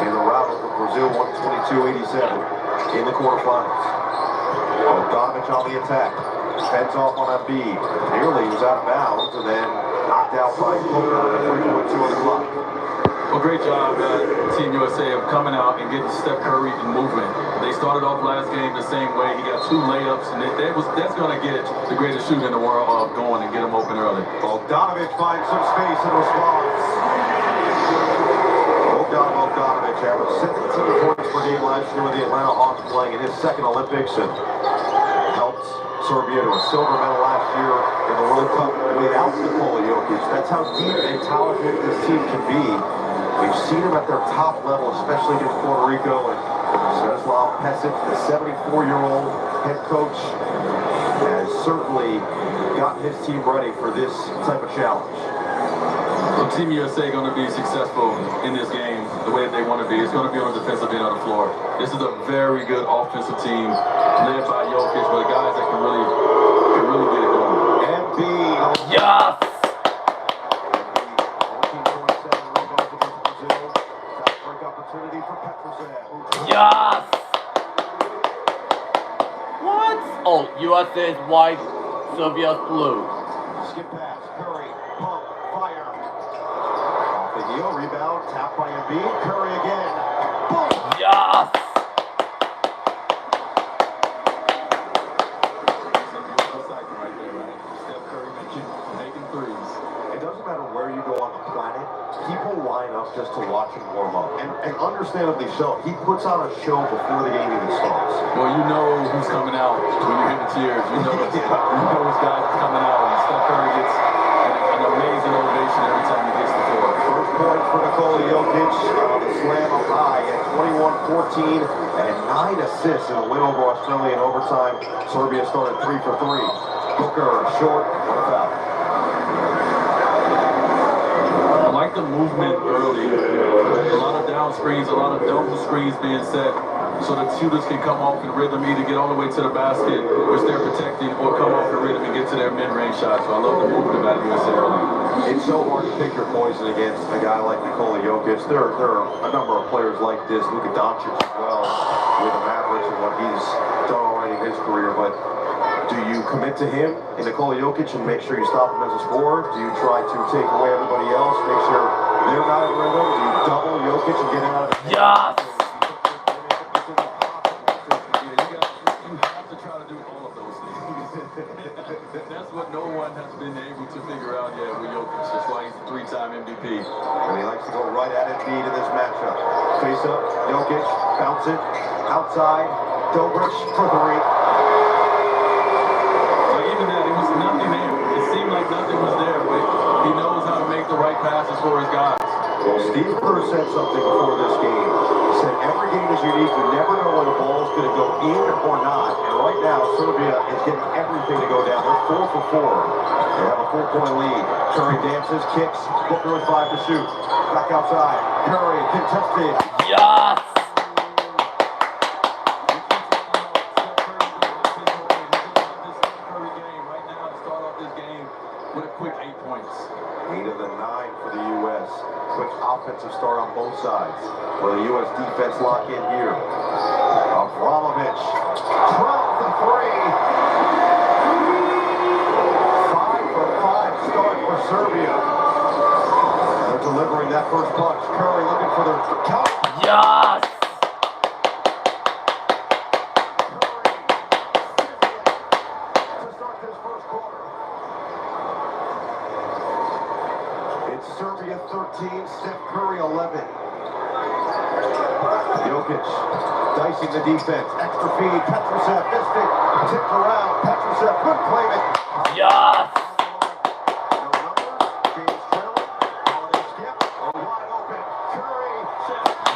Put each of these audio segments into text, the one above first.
in the rout over Brazil, 122-87 in the quarterfinals. Bogdanovic on the attack. Fends off on Embiid. Nearly was out of bounds and then knocked out by Booker at 3.2 on the clock. Well, great job, Team USA, of coming out and getting Steph Curry in movement. They started off last game the same way. He got 2 layups, and that's going to get the greatest shooter in the world going and get him open early. Bogdanovic finds some space in response. Bogdanovic averaged 17 points per game last year with the Atlanta Hawks, playing in his second Olympics, and helped Serbia to a silver medal last year in the World Cup without Nikola Jokic. That's how deep and talented this team can be. We've seen them at their top level, especially against Puerto Rico, and Svetislav Pesic, the 74-year-old head coach, has certainly gotten his team ready for this type of challenge. So Team USA going to be successful in this game the way that they want to be. It's going to be on the defensive end of the floor. This is a very good offensive team led by Jokic, but guys that can really get it going. Embiid. Yes! Yes! What? Oh, USA is white, Serbia's blue. Skip pass, Curry, pump, fire. Off the heel, rebound, tapped by Embiid, Curry again. Boom! Yes! It doesn't matter where you go on the planet, people line up just to watch him warm up. And understandably so, he puts on a show before the game even starts. Well, you know who's coming out when you hear the cheers. You know this guy coming out, and Steph Curry gets an amazing ovation every time he gets the floor. First point for Nikola Jokic, the slam up high at 21-14, and 9 assists in a win over Australia in overtime. Serbia started 3 for 3. Booker short, what a foul. I like the movement early. A lot of down screens, a lot of double screens being set so that shooters can come off in rhythm, either get all the way to the basket, which they're protecting, or come off in rhythm and get to their mid-range shot. So I love the movement about USA early. It's so hard to pick your poison against a guy like Nikola Jokic. There are a number of players like this, Luka Doncic as well, with the Mavericks and what he's done already in his career, but do you commit to him in Nikola Jokic and make sure you stop him as a scorer? Do you try to take away everybody else, make sure they're not in rhythm? Do you double Jokic and get him out of the game? Yes! You have to try to do all of those things. That's what no one has been able to figure out yet with Jokic. That's why he's a 3-time MVP. And he likes to go right at Embiid in this matchup. Face up, Jokic, bounce it, outside, Dobrich for 3. Even that, it was nothing there. It seemed like nothing was there, but he knows how to make the right passes for his guys. Well, Steve Kerr said something before this game. He said every game is unique. You never know when the ball is going to go in or not. And right now, Serbia is getting everything to go down. They're 4 for 4. They have a 4-point lead. Curry dances, kicks. Booker with 5 to shoot. Back outside. Curry contested. Yes! With a quick 8 points. 8 of the 9 for the U.S. Quick offensive start on both sides. Will the U.S. defense lock in here? Avramovic. 12 for 3. 5 for 5 start for Serbia. They're delivering that first punch. Curry looking for their count. Yes! Serbia 13, Steph Curry 11. Jokic dicing the defense. Extra feed. Petrusev missed it. Tipped around. Petrusev couldn't claim it. Yes! No number. James trailing. Holiday skip. Wide open. Curry.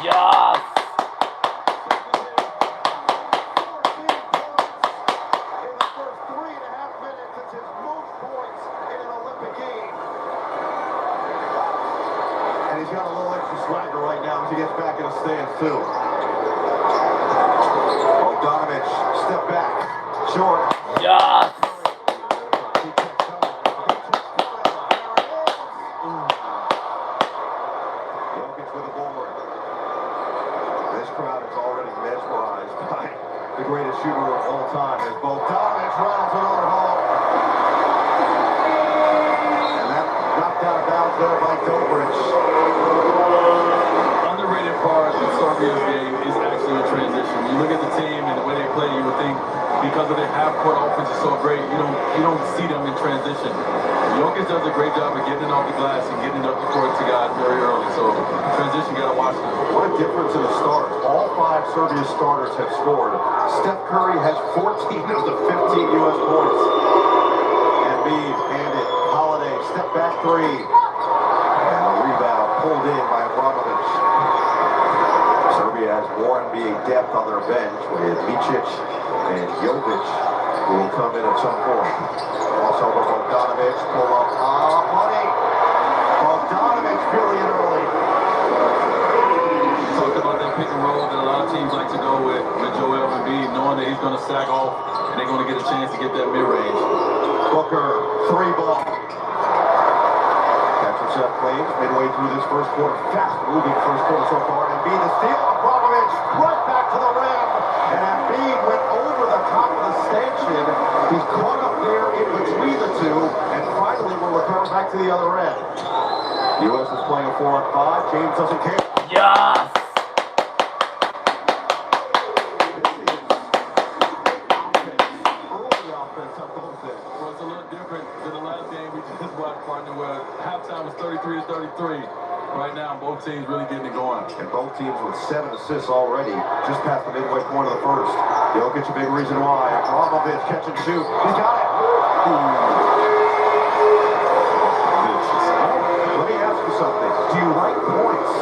Yes! In the first 3.5 minutes, it's his most points in an Olympic game. And he's got a little extra swagger right now as he gets back in the stands, too. Bogdanovic, step back, short. Yes! Jokic with the board. crowd is already mesmerized by the greatest shooter of all time as Bogdanovic rounds another home. And that knocked out of bounds there by Dobrich. Underrated part of Serbia's game is actually in transition. When you look at the team and the way they play, you would think because of their half-court offense is so great, you don't see them in transition. Jokic does a great job of getting it off the glass and getting it up the court to guys very early. So transition, gotta watch them. What a difference in the starters. All 5 Serbia starters have scored. Steph Curry has 14 of the 15 U.S. points. Embiid handed Holiday step back 3. And a rebound pulled in by Abramovich. Serbia has more NBA depth on their bench with Micic and Jovic, who will come in at some point. Crossover Bogdanovic, pull up. Money! Bogdanovic feeling it early. Talked about that pick and roll that a lot of teams like to go with Joel Embiid, knowing that he's going to sag off and they're going to get a chance to get that mid-range. Booker, 3 ball. Petrushev claims midway through this first quarter. Fast-moving first quarter so far. Embiid the steal. Abramovich right back to the rim. And Embiid went over the top of the stanchion. He's caught up there in between the two. And finally will recover back to the other end. U.S. is playing a 4-on-5. James doesn't care. Yes! Well, it's a little different than the last game we just watched, partner, where halftime was 33-33. Right now, both teams really getting it going. And both teams with 7 assists already, just past the midway point of the first. Jokic, a big reason why. Abramovich, catch and shoot. He's got it. Let me ask you something. Do you like points?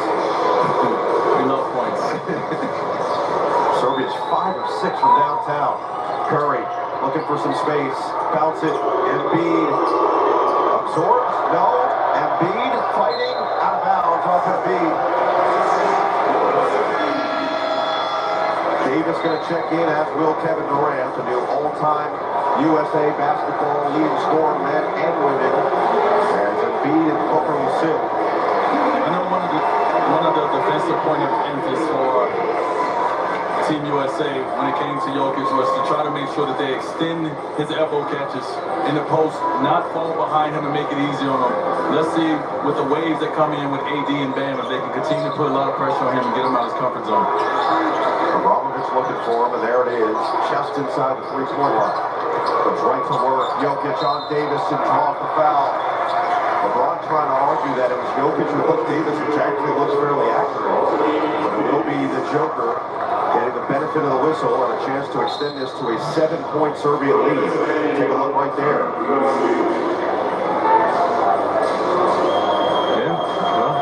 We love points. Serbia's 5 of 6 from downtown. Curry looking for some space. Bounce it. Embiid absorbs. No. Embiid fighting out of bounds off Embiid. Davis going to check in, as will Kevin Durant, the new all-time USA basketball leading scorer, men and women. As Embiid and Booker will sit. I know one of the defensive point of emphasis for Team USA when it came to Jokic was to try to make sure that they extend his elbow catches in the post, not fall behind him and make it easy on him. Let's see with the waves that come in with AD and Bam if they can continue to put a lot of pressure on him and get him out of his comfort zone. Abramovich looking for him, and there it is, just inside the 3-point line. Goes right to work. Jokic on Davis and draws the foul. LeBron trying to argue that it was Jokic who hooked Davis, which actually looks fairly accurate. But it will be the Joker getting the benefit of the whistle and a chance to extend this to a 7-point Serbia lead. Take a look right there. Yeah, well,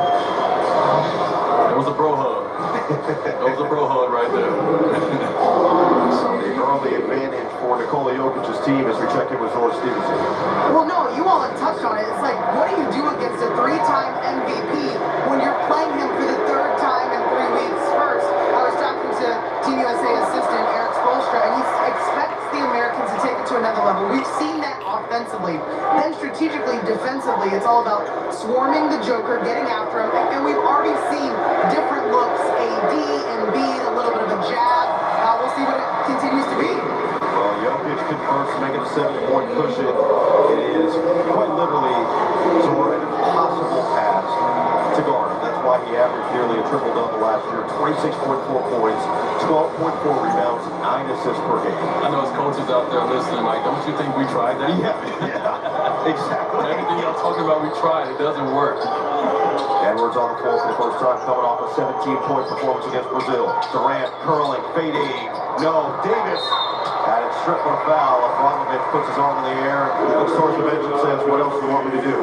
that was a bro hug. That was a bro hug right there. So the early advantage for Nikola Jokic's team as we check in with George Stevenson. Well, no, you all have touched on it. It's like, what do you do against a 3-time MVP when you're playing him for the 3rd time in 3 weeks? First, I was talking to Team USA assistant Eric Spoelstra, and he expects the Americans to take it to another level. We've seen that offensively. Then strategically, defensively, it's all about swarming the Joker, getting after him, and we've already seen different looks. AD, Embiid, a little bit of a jab. We'll see what it continues to be. Well, Jokic converts to make it a 7-point cushion. It is quite literally sort of an impossible task to guard. That's why he averaged nearly a triple-double last year. 26.4 points, 12.4 rebounds, 9 assists per game. I know his coaches out there listening, like, don't you think we tried that? Yeah, exactly. Everything y'all talking about, we tried. It doesn't work. Edwards on the floor for the first time, coming off a 17-point performance against Brazil. Durant curling, fading. No, Davis had it stripped for a foul. Abramovich puts his arm in the air, looks towards the bench and says, "What else do you want me to do?"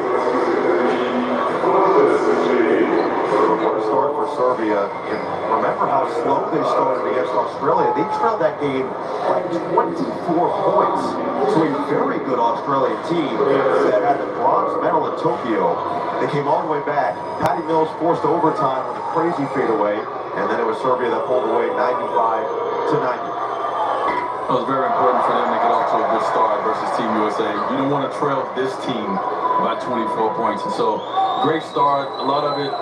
What a start for Serbia. And remember how slow they started against Australia. They trailed that game by 24 points to a very good Australian team that had the bronze medal in Tokyo. They came all the way back. Patty Mills forced overtime with a crazy fadeaway, and then it was Serbia that pulled away 95-90. It was very important for them to get off to a good start versus Team USA. You don't want to trail this team by 24 points. And so, great start. A lot of it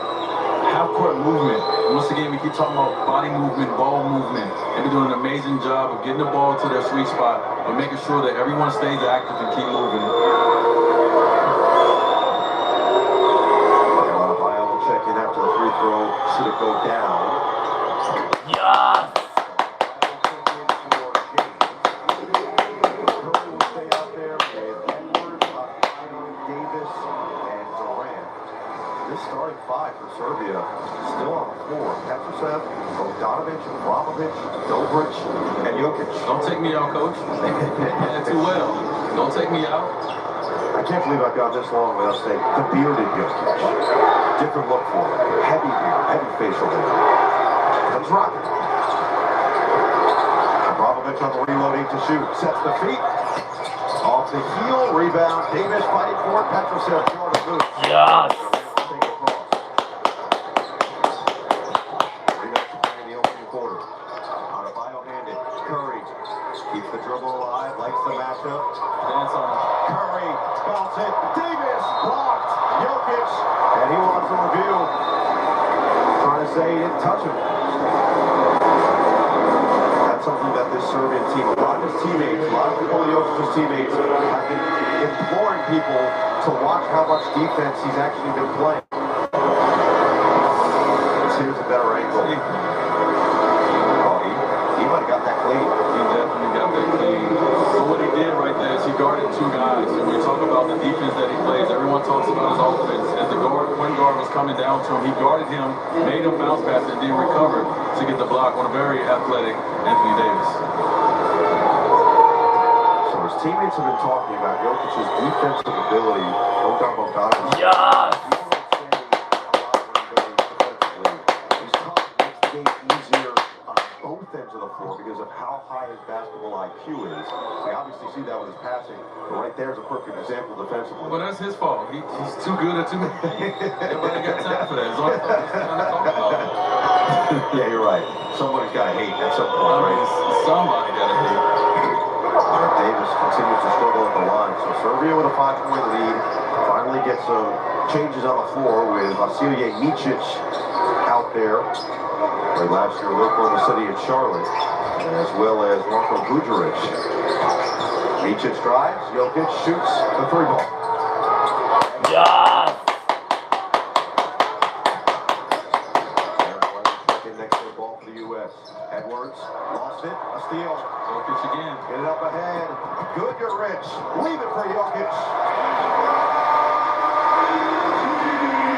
half-court movement. Once again, we keep talking about body movement, ball movement. They've been doing an amazing job of getting the ball to their sweet spot, but making sure that everyone stays active and keep moving. Bio will check in after the free throw. Should it go down? Yes! Starting five for Serbia, still on the floor. Petrusev, Bogdanovic, Vramovic, Dobric, and Jokic. Don't take me out, coach. Playing too well. Don't take me out. I can't believe I've gone this long without saying the bearded Jokic. Different look for him. Heavy beard, heavy facial hair. But he's rocking. Vramovic on the reloading to shoot. Sets the feet. Off the heel, rebound. Davis fighting for it. Petrusev short of boots. Yes! Keeps the dribble alive, likes the matchup. Dance on it. Curry, bounce it. Davis, blocked. Jokic, and he wants a review. Trying to say he didn't touch him. That's something that this Serbian team, a lot of his teammates, a lot of Nikola Jokic's teammates have been imploring people to watch how much defense he's actually been playing. Here's a better angle. He might have got that clean. He definitely got that clean. But what he did right there is he guarded two guys. And when you talk about the defense that he plays, everyone talks about his offense. As the point guard was coming down to him, he guarded him, made him bounce pass, and then recovered to get the block on a very athletic Anthony Davis. So his teammates have been talking about Jokic's defensive ability. Bogdanovic. Yes! Because of how high his basketball IQ is. We obviously see that with his passing, but right there is a perfect example defensively. Well, that's his fault. He's too good at too many. Nobody got time for that. It's all trying to talk about it. Yeah, you're right. Somebody's got to hate at some point, I mean, right? somebody got to hate. Davis continues to struggle at the line. So Serbia with a 5-point lead finally gets some changes on the floor with Vasilije Micic out there. Played last year with Oklahoma City and Charlotte, as well as Marko Guduric. Micic drives, Jokic shoots the three ball. Yes! Next to the ball for the U.S. Edwards lost it, a steal. Jokic again. Get it up ahead. Guduric, leave it for Jokic.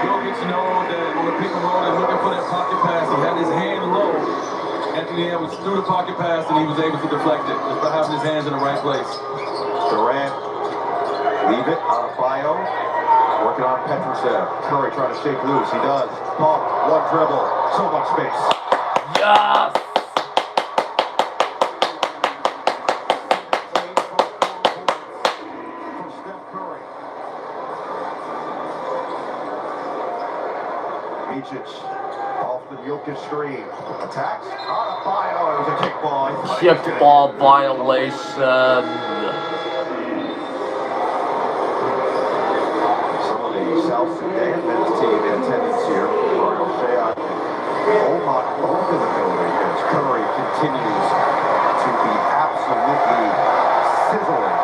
Jokic know that on the pick and roll, they're looking for that pocket pass. He had his hand low. Anthony Edwards threw the pocket pass, and he was able to deflect it just by having his hands in the right place. Durant, leave it on Bio. Working on Petrusev. Curry trying to shake loose. He does. Pump, one dribble. So much space. Yes! Micic off the Jokic screen. Attacks on a Bio. It was a kickball. Kickball violation. Some of the South Sudan men's team in attendance here. Mario Shea, Omar, both in the building as Curry continues to be absolutely sizzling.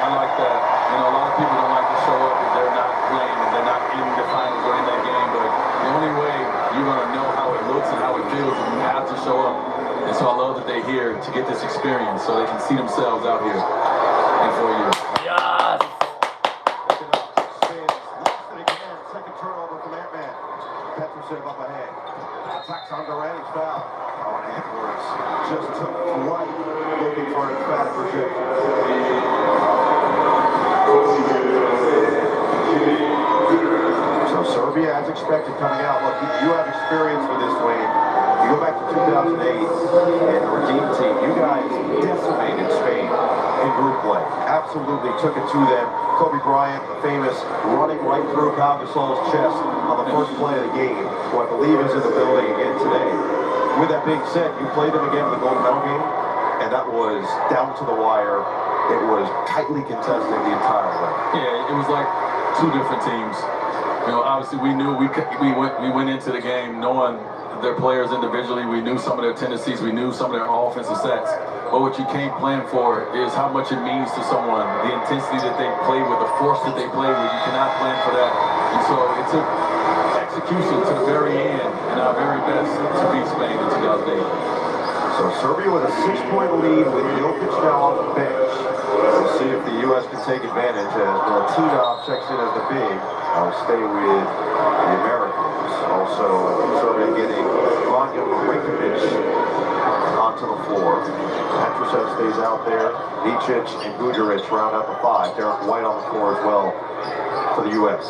I like that. You know, a lot of people don't like to show up if they're not playing and they're not in the finals or in that game, but the only way you're going to know how it looks and how it feels is you have to show up. And so I love that they're here to get this experience so they can see themselves out here in 4 years. Yes! Second turnover from Ant-Man. Petrusev up ahead. Attacks on Durant, he's fouled. Oh, and Edwards just took flight looking for an emphatic rejection. So Serbia, as expected, coming out. Look, you have experience with this, Wayne. You go back to 2008 and the Redeem team. You guys decimated Spain in group play. Absolutely took it to them. Kobe Bryant, the famous running right through Pau Gasol's chest on the first play of the game, who I believe is in the building again today. With that being said, you played them again in the gold medal game, and that was down to the wire. It was tightly contested the entire way. Yeah, it was like two different teams. Obviously we knew we went into the game knowing their players individually. We knew some of their tendencies. We knew some of their offensive sets. But what you can't plan for is how much it means to someone, the intensity that they play with, the force that they play with. You cannot plan for that. And so it took execution to the very end and our very best to beat Spain in 2008. So Serbia with a 6-point lead with Jokic now on the bench. We'll see if the U.S. can take advantage as Milutinov checks in as the big. I'll stay with the Americans. Also, Serbia getting Vanja Marinkovic onto the floor. Petrusev stays out there. Micic and Bujarich round out the 5. Derek White on the floor as well for the U.S.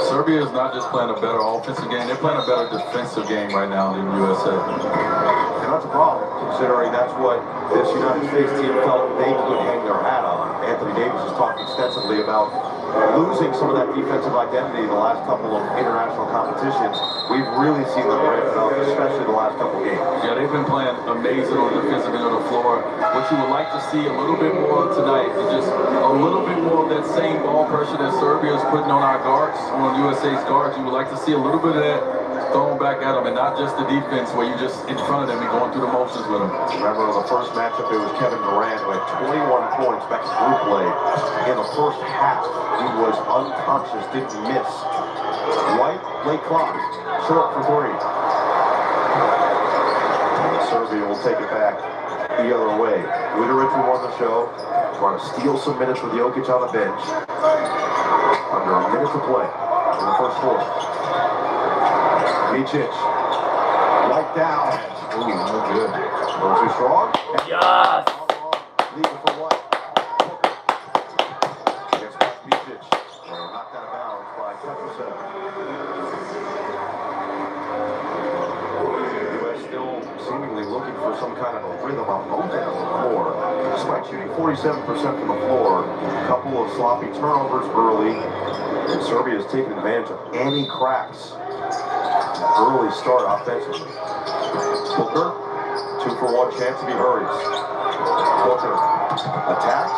Serbia is not just playing a better offensive game, they're playing a better defensive game right now than USA. And that's a problem, considering that's what this United States team felt they could hang their hat on. Anthony Davis has talked extensively about losing some of that defensive identity in the last couple of international competitions. We've really seen them ramp it up, especially the last couple games. Yeah, they've been playing amazing on the defensive end of the floor. What you would like to see a little bit more of tonight is just a little bit more of that same ball pressure that Serbia is putting on our guards, on USA's guards. You would like to see a little bit of that thrown back at them, and not just the defense where you're just in front of them and going through the motions with them. Remember the first matchup, it was Kevin Durant who had 21 points back in group play. In the first half, he was unconscious, didn't miss. White, late clock, short for 3. And Serbia will take it back the other way. Bujarich, who won the show, trying to steal some minutes with Jokic on the bench. Under a minute to play in the first quarter. Micic, right down. Ooh, no good. A little too strong. Yes! Leave it for White. Gets back Micic. Knocked out of bounds by Petrusev. The U.S. still seemingly looking for some kind of a rhythm on both ends of the floor. Despite shooting 47% from the floor, a couple of sloppy turnovers early, and Serbia has taken advantage of any cracks. Early start offensively. Booker, 2-for-1 chance if he hurries. Booker attacks,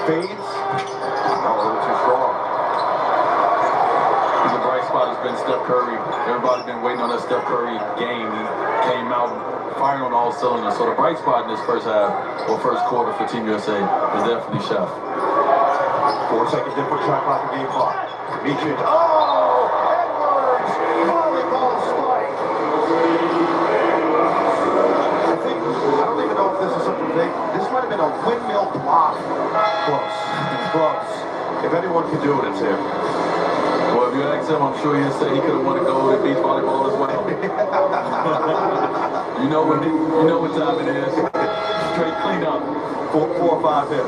fades. No, a little too strong. The bright spot has been Steph Curry. Everybody's been waiting on that Steph Curry game. He came out firing on all cylinders. So the bright spot in this first half, or first quarter for Team USA, is definitely Chef. 4 seconds in for shot clock and game clock. Micic. Oh! Edwards! Volleyball spike! I don't even know if this is something big. This might have been a windmill block. Close. Close. If anyone can do it, it's him. Well, if you ask him, I'm sure he'll say he could have won a gold at beach volleyball as well. you know what time it is. Straight cleanup. 4 or 5 hit.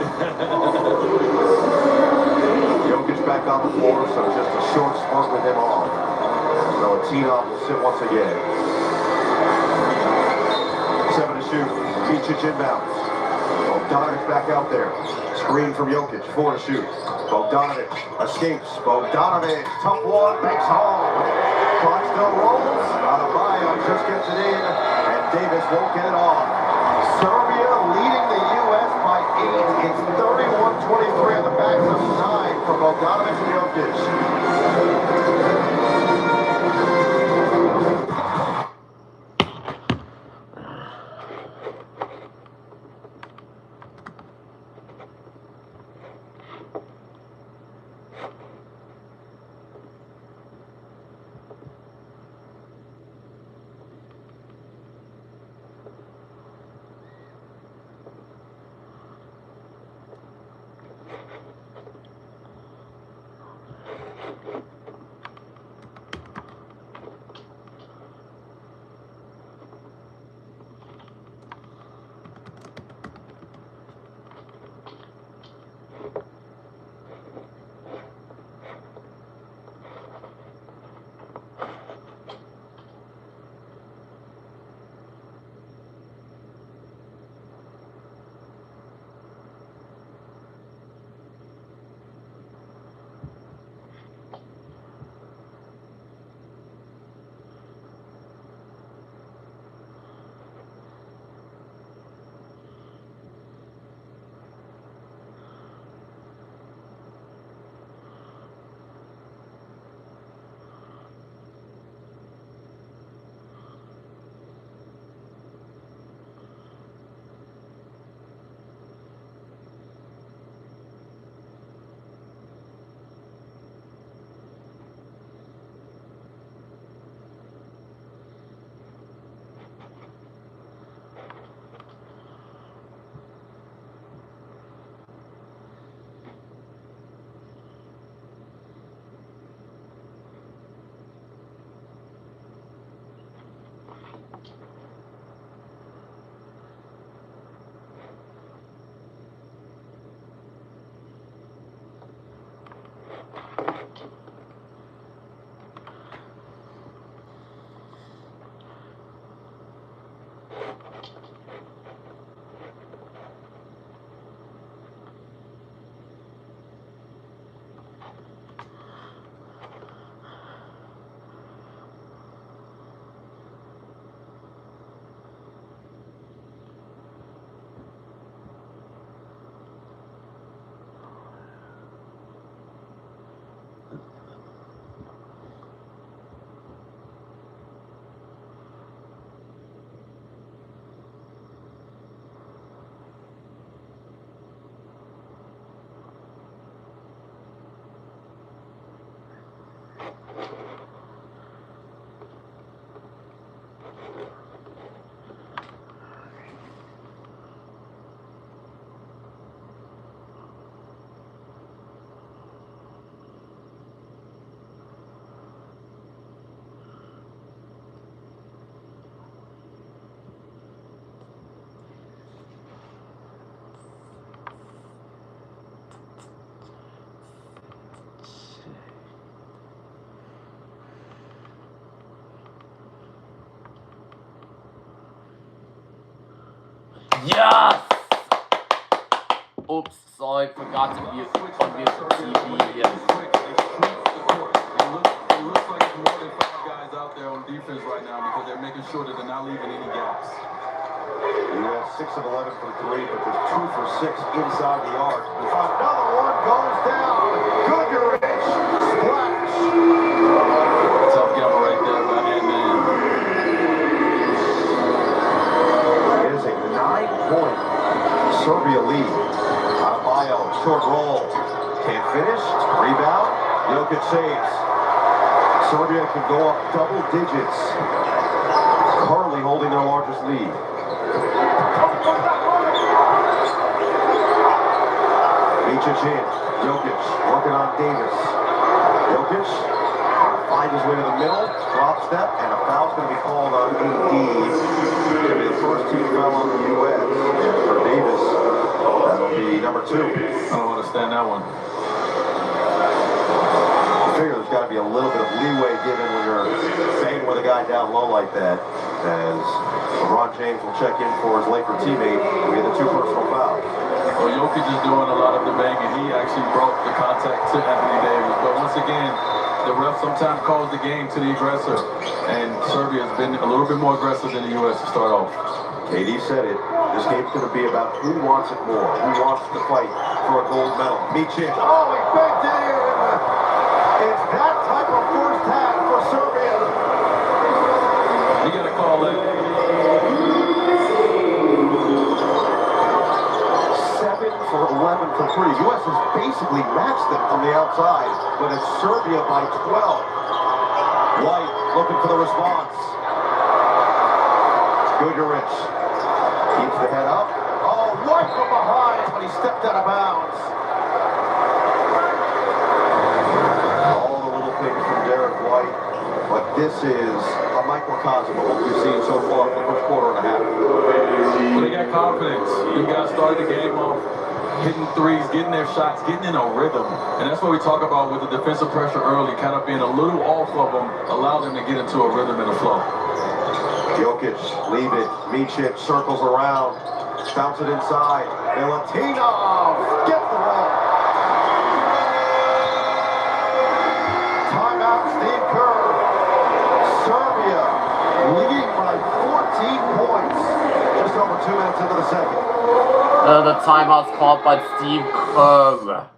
Jokic back on the floor, so just a short spurt with him off. Milutinov will sit once again. 7 to shoot. Micic inbounds. Bogdanovic back out there. Screen from Jokic. 4 to shoot. Bogdanovic escapes. Bogdanovic, tough one, makes home. Clock still rolls. Adebayo just gets it in, and Davis won't get it off. Serbia leading the U.S. by 8. It's 31-23 on the backs of 9 for Bogdanovic and Jokic. Yes! Oops, sorry, forgot to unmute the TV. It looks like there's more than 5 guys out there on defense right now because they're making sure that they're not leaving any gaps. US 6 of 11 for 3, but there's 2 for 6 inside the arc. Another one goes down. Goodrich, splash. Tough gamble right there by Ant-Man. It is a 9-point Serbia lead. Adebayo, short roll. Can't finish. Rebound. Jokic saves. Serbia can go up double digits. Currently holding their largest lead. Micic in. Jokic working on Davis. Jokic find his way to the middle. Drop step, and a foul's going to be called on AD. It's going to be the first team foul on the U.S. And for Davis, that'll be number 2. I don't understand that one. I figure there's got to be a little bit of leeway given when you're banging with a guy down low like that, as LeBron James will check in for his Laker teammate and get the 2 personal fouls. Well, Jokic is doing a lot of the banging. He actually brought the contact to Anthony Davis. But once again, the ref sometimes calls the game to the aggressor. And Serbia has been a little bit more aggressive than the U.S. to start off. KD said it. This game's going to be about who wants it more, who wants to fight for a gold medal. Micic. Oh, he baked it in. It's that type of first half for Serbia. You got to call that. 7 for 11 for 3. U.S. has basically matched them from the outside, but it's Serbia by 12. White looking for the response. Goodrich keeps the head up. Oh, White from behind, but he stepped out of bounds. All the little things from Derek White, but this is a microcosm of what we've seen so far for the first quarter and a half. Well, they got confidence. You guys started the game off hitting threes, getting their shots, getting in a rhythm. And that's what we talk about with the defensive pressure early, kind of being a little off of them, allow them to get into a rhythm and a flow. Jokic, leave it. Micic circles around. Bounce it inside. Milutinov gets the roll. Timeout, Steve Kerr. Serbia leading by 14 points. Just over 2 minutes into the second. The timeout's called by Steve Kerr.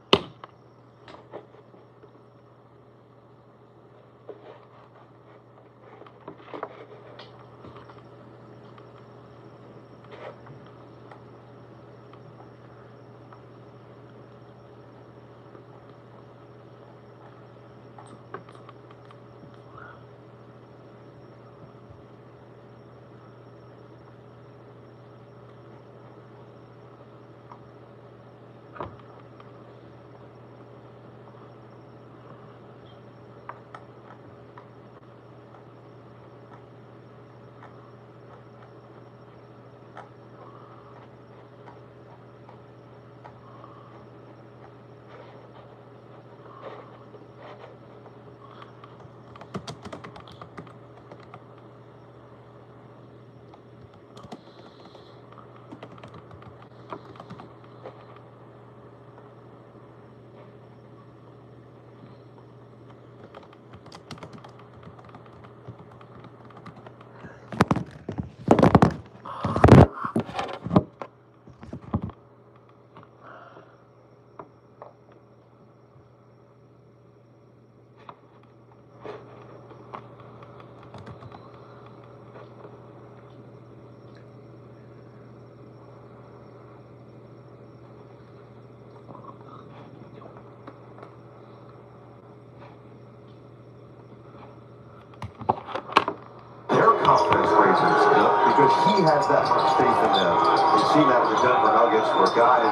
Confidence raises, because he has that much faith in them. We've seen that with the Denver Nuggets, where guys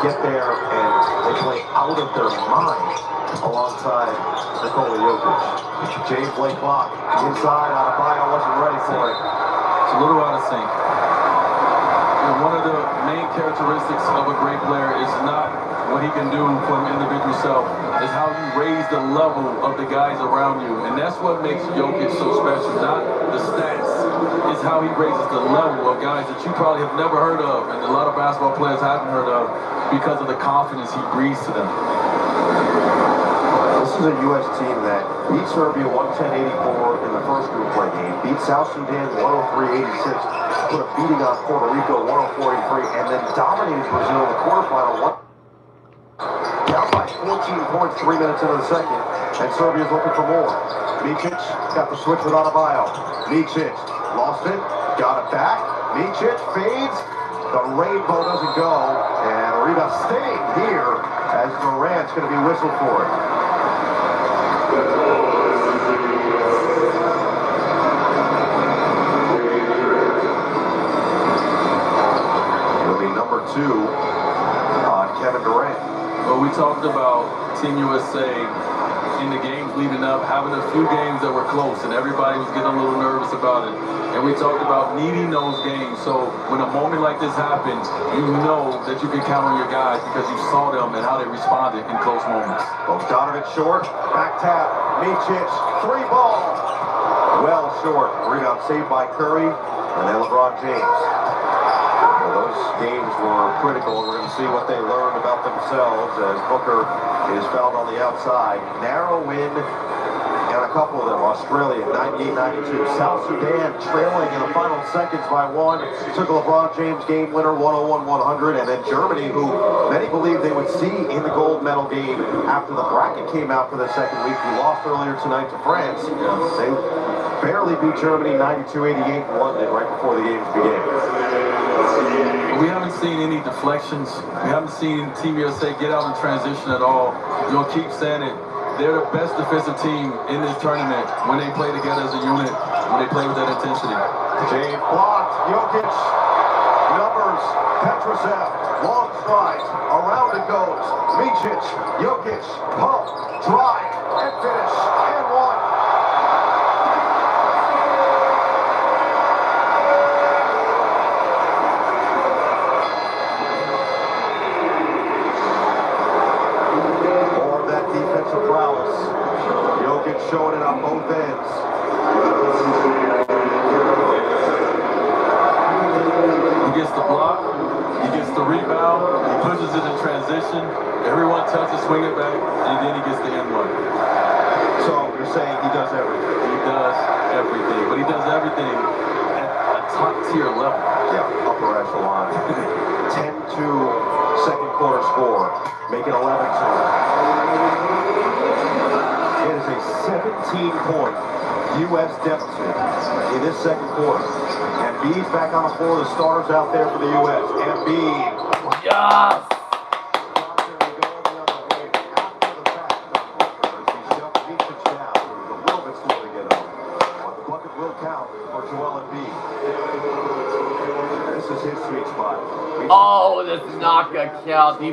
get there and they play out of their mind alongside Nikola Jokic. James Blake clock inside. Adebayo wasn't ready for it. It's a little out of sync. And one of the main characteristics of a great player is not what he can do for an individual self, is how you raise the level of the guys around you. And that's what makes Jokic so special. Not the stats. It's is how he raises the level of guys that you probably have never heard of, and a lot of basketball players haven't heard of because of the confidence he breathes to them. This is a U.S. team that beat Serbia 110-84 in the first group play game, beat South Sudan 103-86, put a beating on Puerto Rico 104-83, and then dominated Brazil in the quarterfinal. Down by 14 points 3 minutes into the second, and Serbia's looking for more. Micic got the switch with Adebayo. Micic lost it, got it back. Micic fades. The rainbow doesn't go, and the rebound staying here as Durant's going to be whistled for it. It'll be number 2 on Kevin Durant. Well, we talked about Team USA in the games leading up, having a few games that were close, and everybody was getting a little nervous about it. And we talked about needing those games. So when a moment like this happens, you know that you can count on your guys because you saw them and how they responded in close moments. Bogdanovic short, back tap, Micic, 3 ball. Well short. Rebound saved by Curry, and then LeBron James. Well, those games were critical. We're going to see what they learned about themselves as Booker is fouled on the outside. Narrow win, and a couple of them. Australia 98-92. South Sudan trailing in the final seconds by 1. Took a LeBron James game winner 101-100. And then Germany, who many believed they would see in the gold medal game after the bracket came out for the second week. We lost earlier tonight to France. They barely beat Germany 92-88 in London right before the games began. We haven't seen any deflections. We haven't seen Team USA get out in transition at all. You'll keep saying it. They're the best defensive team in this tournament when they play together as a unit, when they play with that intensity. James blocked. Jokic. Numbers. Petrushev. Long strides. Around it goes. Micic. Jokic. Pump. Drive. And finish. And 1. Showing it on both ends. He gets the block, he gets the rebound, he pushes it in transition, everyone touches, swing it back, and then he gets the end one. So you're saying he does everything? He does everything, but he does everything at a top tier level. Yeah, upper echelon. 10-2 second quarter score, make it 11-2. It is a 17-point U.S. deficit in this second quarter. Embiid's back on the floor. The stars out there for the U.S. Embiid. Yes! The bucket will count for Joel Embiid. This is his sweet spot. Oh, this is not gonna count. He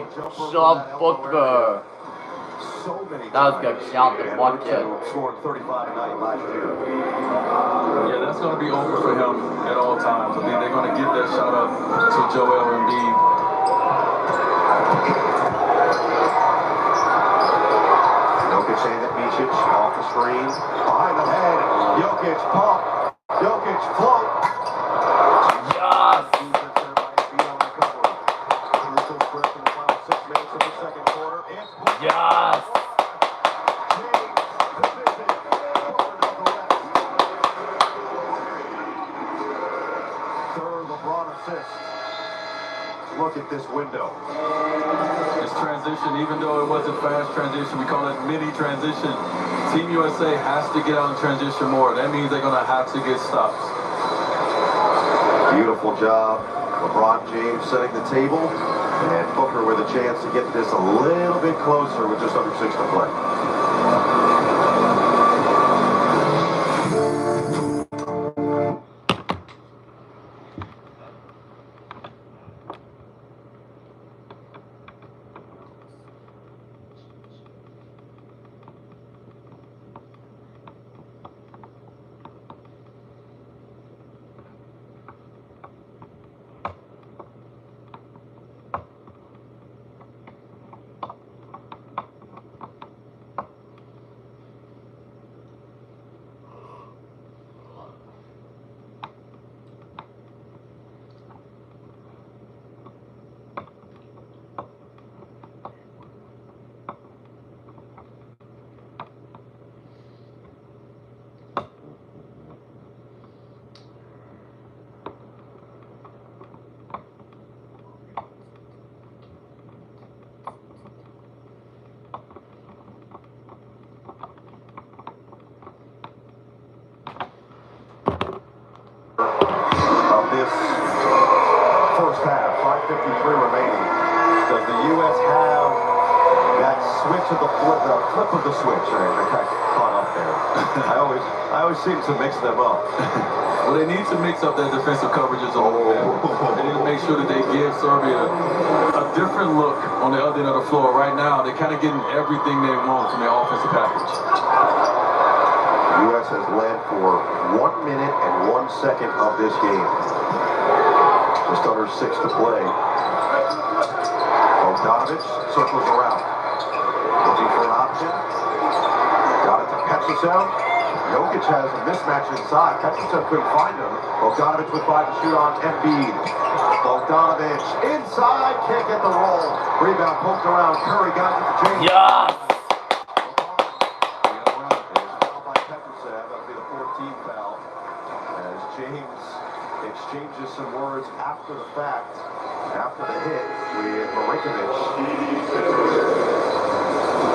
shoved Booker. So many That was gonna count the bucket. Scored 35 a night last year. Yeah, that's going to be over for him at all times. I mean, they're going to get that shot up to Joel Embiid. Jokic saying that Micic off the screen. Behind the head. Jokic pump. Jokic float. Yes! Crucial stretch in the final 6 minutes of the second quarter. Yes! Look at this window. This transition, even though it wasn't fast transition, we call it mini transition. Team USA has to get out in transition more. That means they're going to have to get stops. Beautiful job. LeBron James setting the table, and Booker with a chance to get this a little bit closer with just under 6 to play. this first half. 5:53 remaining. Does the U.S. have that switch of the flip of the switch? I got caught up there. I always seem to mix them up. Well, they need to mix up their defensive coverages a little bit. They need to make sure that they give Serbia a different look on the other end of the floor. Right now, they're kind of getting everything they want from their offensive package. The U.S. has led for 1 minute and 1 second of this game. Just under 6 to play. Bogdanovic circles around. Looking for an option. Got it to Petrusev. Jokic has a mismatch inside. Petrusev couldn't find him. Bogdanovic with 5 to shoot on Embiid. Bogdanovic inside. Can't get the roll. Rebound poked around. Curry got it to James. Yeah. Foul by Petrusev. That'll be the 14th foul. As James exchanges some words after the fact, after the hit with Marinkovic.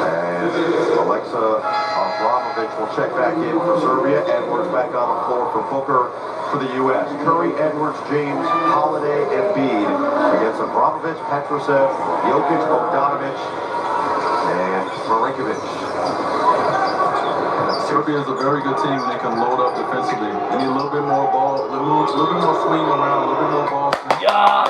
And Alexa Abramovic will check back in for Serbia. Edwards back on the floor for Booker for the U.S. Curry, Edwards, James, Holiday, Embiid against Abramovic, Petrusev, Jokic, Bogdanovic, and Marinkovic. Serbia is a very good team when they can load up defensively. They need a little bit more ball, a little bit more swing around, a little bit more ball. Yes.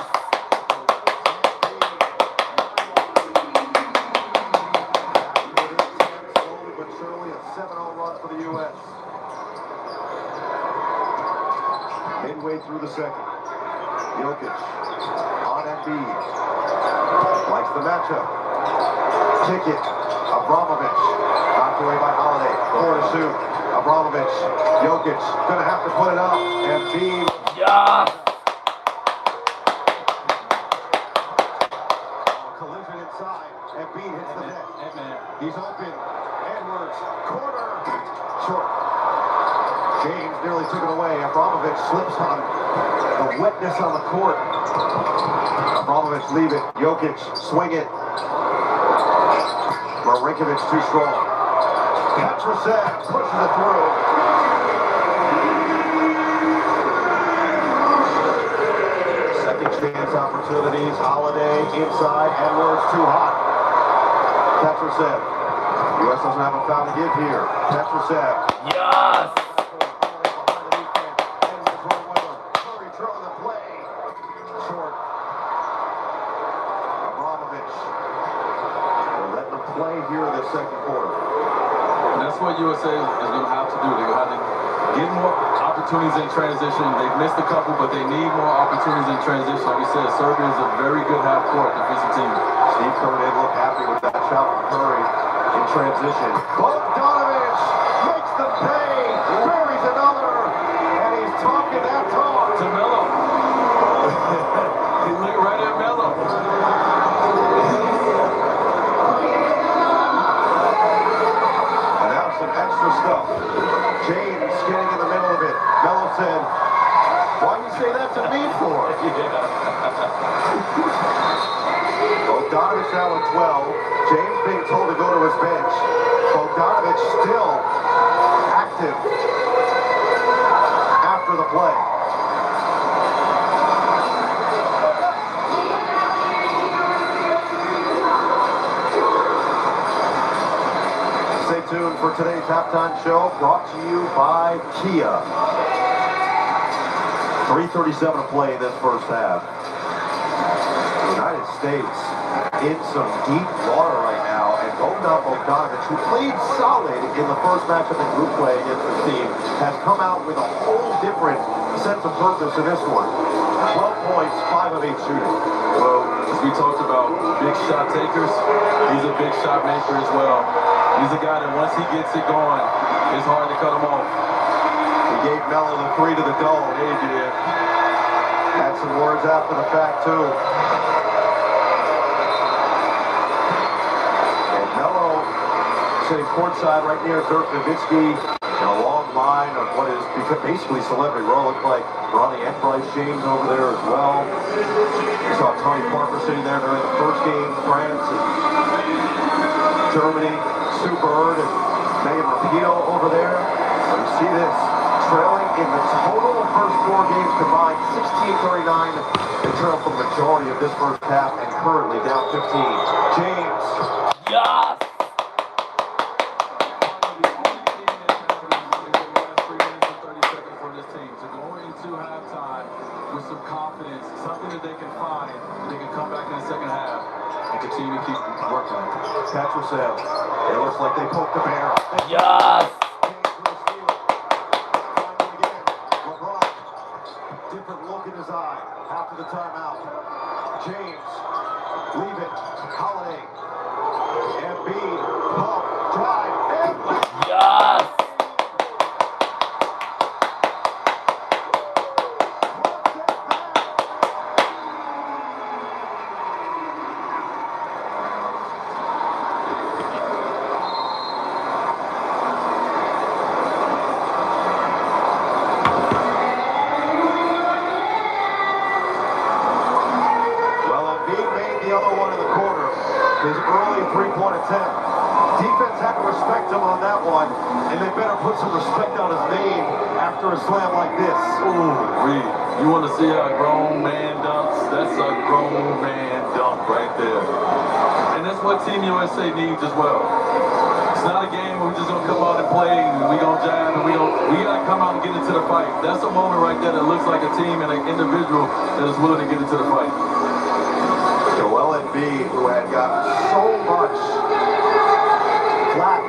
Slowly but surely, a 7-0 run for the U.S. Midway through the second. Jokic on Embiid. Likes the matchup. Kick it. Abramovic. Knocked away by Holiday. 4 to shoot. Abramovic. Jokic. Gonna have to put it up. Embiid. Yeah. Collision inside. Embiid hits the net. He's open. Edwards. Corner. Short. James nearly took it away. Abramovic slips on the wetness on the court. Abramovic leave it. Jokic swing it. Marinkovic too strong. Petrusev pushes it through. Second chance opportunities. Holiday inside. Edwards too hot. Petrusev. U.S. doesn't have a foul to give here. Petrusev. Yes. Curry throwing the play. Short. Abramovic. They're letting them play here in the second quarter. And that's what USA is going to have to do. They're going to have to get more opportunities in transition. They've missed a couple, but they need more opportunities in transition. Like we said, Serbia is a very good half-court defensive team. Steve Kerr didn't look happy with that shot from Curry in transition. Bogdanovic makes them pay. Buries another. And he's talking that talk. To Melo. He looked right at Melo. And now some extra stuff. James getting in the middle of it. Melo said, why you say that to me for? Bogdanovic now at 12. James being told to go to his bench. Bogdanovic still active after the play. Stay tuned for today's halftime show, brought to you by Kia. 3:37 to play in this first half. The United States in some deep water right now, and Bogdan Bogdanovic, who played solid in the first matchup in group play against the team, has come out with a whole different sense of purpose in this one. 12 points, 5 of 8 shooting. Well, as we talked about big shot takers, he's a big shot maker as well. He's a guy that once he gets it going, it's hard to cut him off. He gave Melo the 3 to the dome. He did. Had some words after the fact, too. And Melo sitting courtside right near Dirk Nowitzki in a long line of what is basically celebrity row. Looked like Ronnie and Bryce James over there as well. We saw Tony Parker sitting there during the first game, France and Germany. Sue Bird and Megan Rapinoe over there. And you see this trailing in the total first 4 games combined, 16-39. They trailed for the majority of this first half and currently down 15. James. Yes! With some confidence, something that they can find, and they can come back in the second half and continue to keep working. Patrick Sales. It looks like they poked the bear. Yes! LeBron, different look in his eye after the timeout. James, leave it. Holiday. Embiid, pump, drive, and Yes! his early three-point attempt. Defense had to respect him on that one, and they better put some respect on his name after a slam like this. Ooh, Reed, you want to see a grown man dunks? That's a grown man dunk right there. And that's what Team USA needs as well. It's not a game where we're just gonna come out and play and we gonna jam and we gotta come out and get into the fight. That's a moment right there that looks like a team and an individual that is willing to get into the fight. Joel Embiid, who had gotten so much flack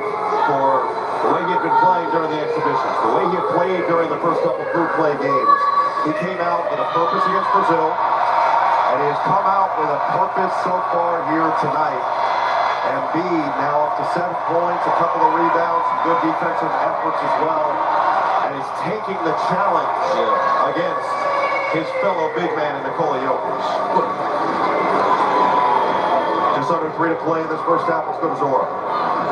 for the way he had been playing during the exhibitions, the way he had played during the first couple group play games, he came out with a purpose against Brazil, and he has come out with a purpose so far here tonight. Embiid now up to 7 points, a couple of rebounds, some good defensive efforts as well, and he's taking the challenge against his fellow big man in Nikola Jokic. Just under 3 to play in this first half. Let's go to Zora.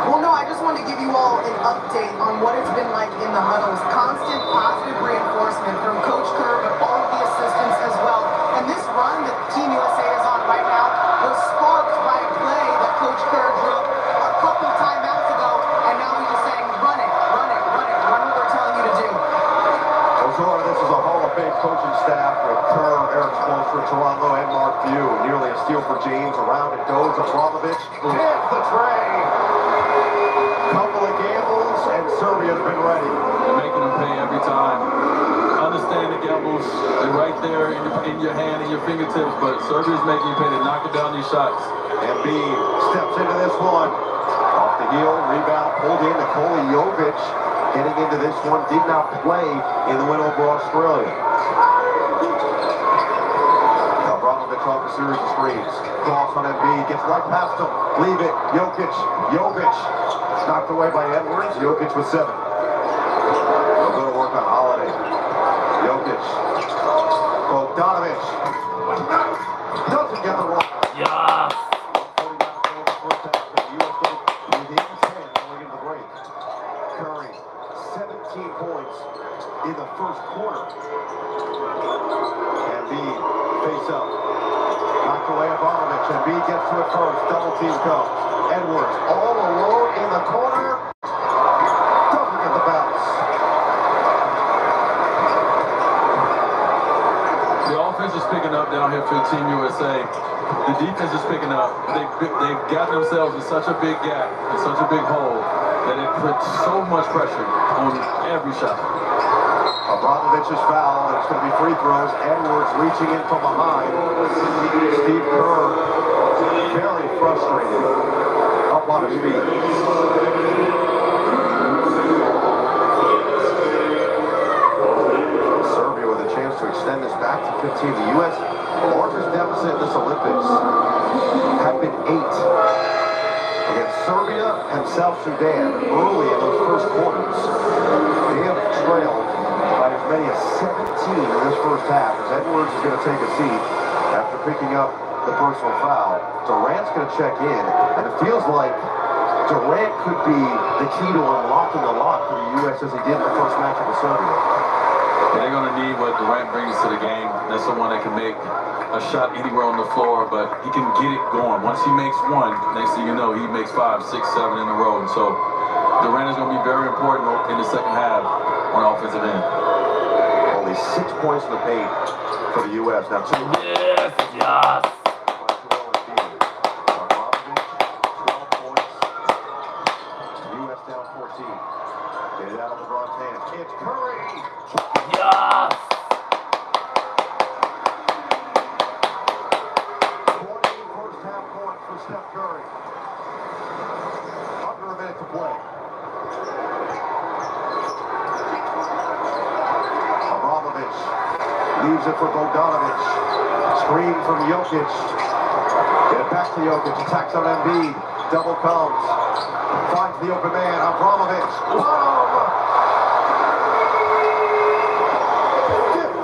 Well, no, I just wanted to give you all an update on what it's been like in the huddles. Constant positive reinforcement from Coach Kerr, but all of the assistants as well. And this run that Team USA is on right now was sparked by a play that Coach Kerr drew up a couple timeouts ago, and now he's just saying, run it, run it, run it, run what we're telling you to do. Well, Zora, this is a Hall of Fame coaching staff with Kerr, Eric Spoelstra, Toronto, and Mark Few. Nearly a steal for James. Around it goes. Abramovich hits the tray. Couple of gambles, and Serbia's been ready. They're making them pay every time. Understand the gambles. They're right there in your hand, in your fingertips, but Serbia's making you pay. They're knocking down these shots. Embiid steps into this one. Off the heel, rebound pulled in. Nikola Jokic getting into this one. Did not play in the win over Australia. Abramovich off a series of screens. Cross on Embiid. Gets right past him. Leave it. Jokic. Knocked away by Edwards. Jokic with 7. They'll go to work on Holiday. Jokic. Bogdanovic. Doesn't get the roll. Yeah. Curry, 17 points in the first quarter. Embiid, face up. Knocked away Abramovich. Embiid gets to it first. Double team comes. Edwards, all alone in the corner. Doesn't get the bounce. The offense is picking up down here for Team USA. The defense is picking up. They've got themselves in such a big gap, in such a big hole, that it puts so much pressure on every shot. Abramovich's foul, and it's going to be free throws. Edwards reaching in from behind. Steve Kerr, very frustrated, up on his feet. Serbia with a chance to extend this back to 15. The U.S. largest deficit in this Olympics had been 8 against Serbia and South Sudan early in those first quarters. They have trailed by as many as 17 in this first half, as Edwards is going to take a seat after picking up the personal foul. Durant's going to check in, and it feels like Durant could be the key to unlocking a lot for the U.S. as he did in the first matchup with Serbia. They're going to need what Durant brings to the game. That's someone that can make a shot anywhere on the floor, but he can get it going. Once he makes one, next thing you know, he makes 5, 6, 7 in a row. And so Durant is going to be very important in the second half. on offensive end. Only 6 points in the paint for the U.S. Now, two. Yes, yes. U.S. down 14. Get it out of LeBron's hands. It's Curry. Yes. 20 first half points for Steph Curry. Under a minute to play. Abramovich leaves it for Bogdanovic. Screen from Jokic. Get it back to Jokic. Attacks on Embiid. Double comes. Finds the open man. Abramovich. Boom!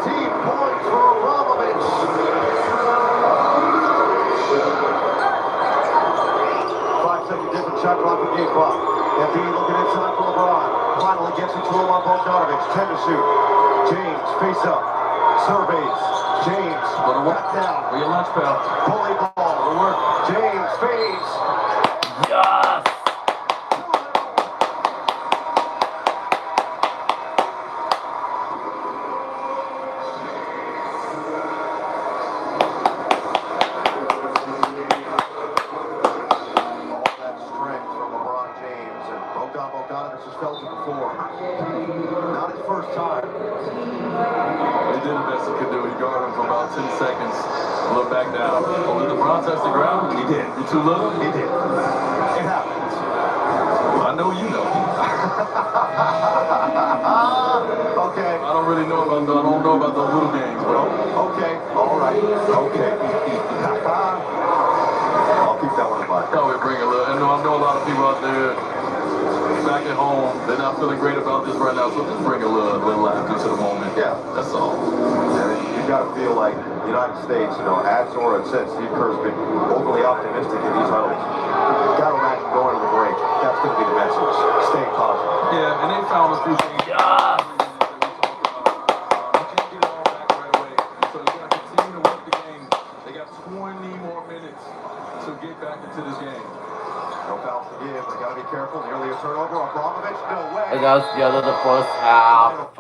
15 points for Abramovich. 5-second difference shot clock and game clock. Embiid looking inside for LeBron. Finally gets it to him on Bogdanovic. 10 to shoot. James face up. Surveys. James. Back down. Where your lunch, pal? Bully ball. Good work. James fades. Yes. Bogdanovic has felt it before. Not his first time. He did the best he could do. He guarded him for about 10 seconds. Look back down. Oh, did LeBron touch the ground? He did. You too little? He did. It happens. I know you know. Okay. I don't really know about those. I don't know about those little games, bro. Okay. All right. Okay. I'll keep that one in mind. Thought we'd bring a little. I know a lot of people out there back at home, they're not feeling great about this right now, so just bring a little laughter to the moment. Yeah. That's all. You got to feel like the United States, as Zora said, Steve Kerr's been overly optimistic in these huddles. Got to imagine going to the break. That's going to be the message. Stay positive. Yeah, and they found a few things. Yes. You can't get it all back right away. So you got to continue to work the game. They got 20 more minutes to get back into this game. No fouls to give. They got to be careful. Nearly a turnover. Abramovich, no way. And that's the end of the first half.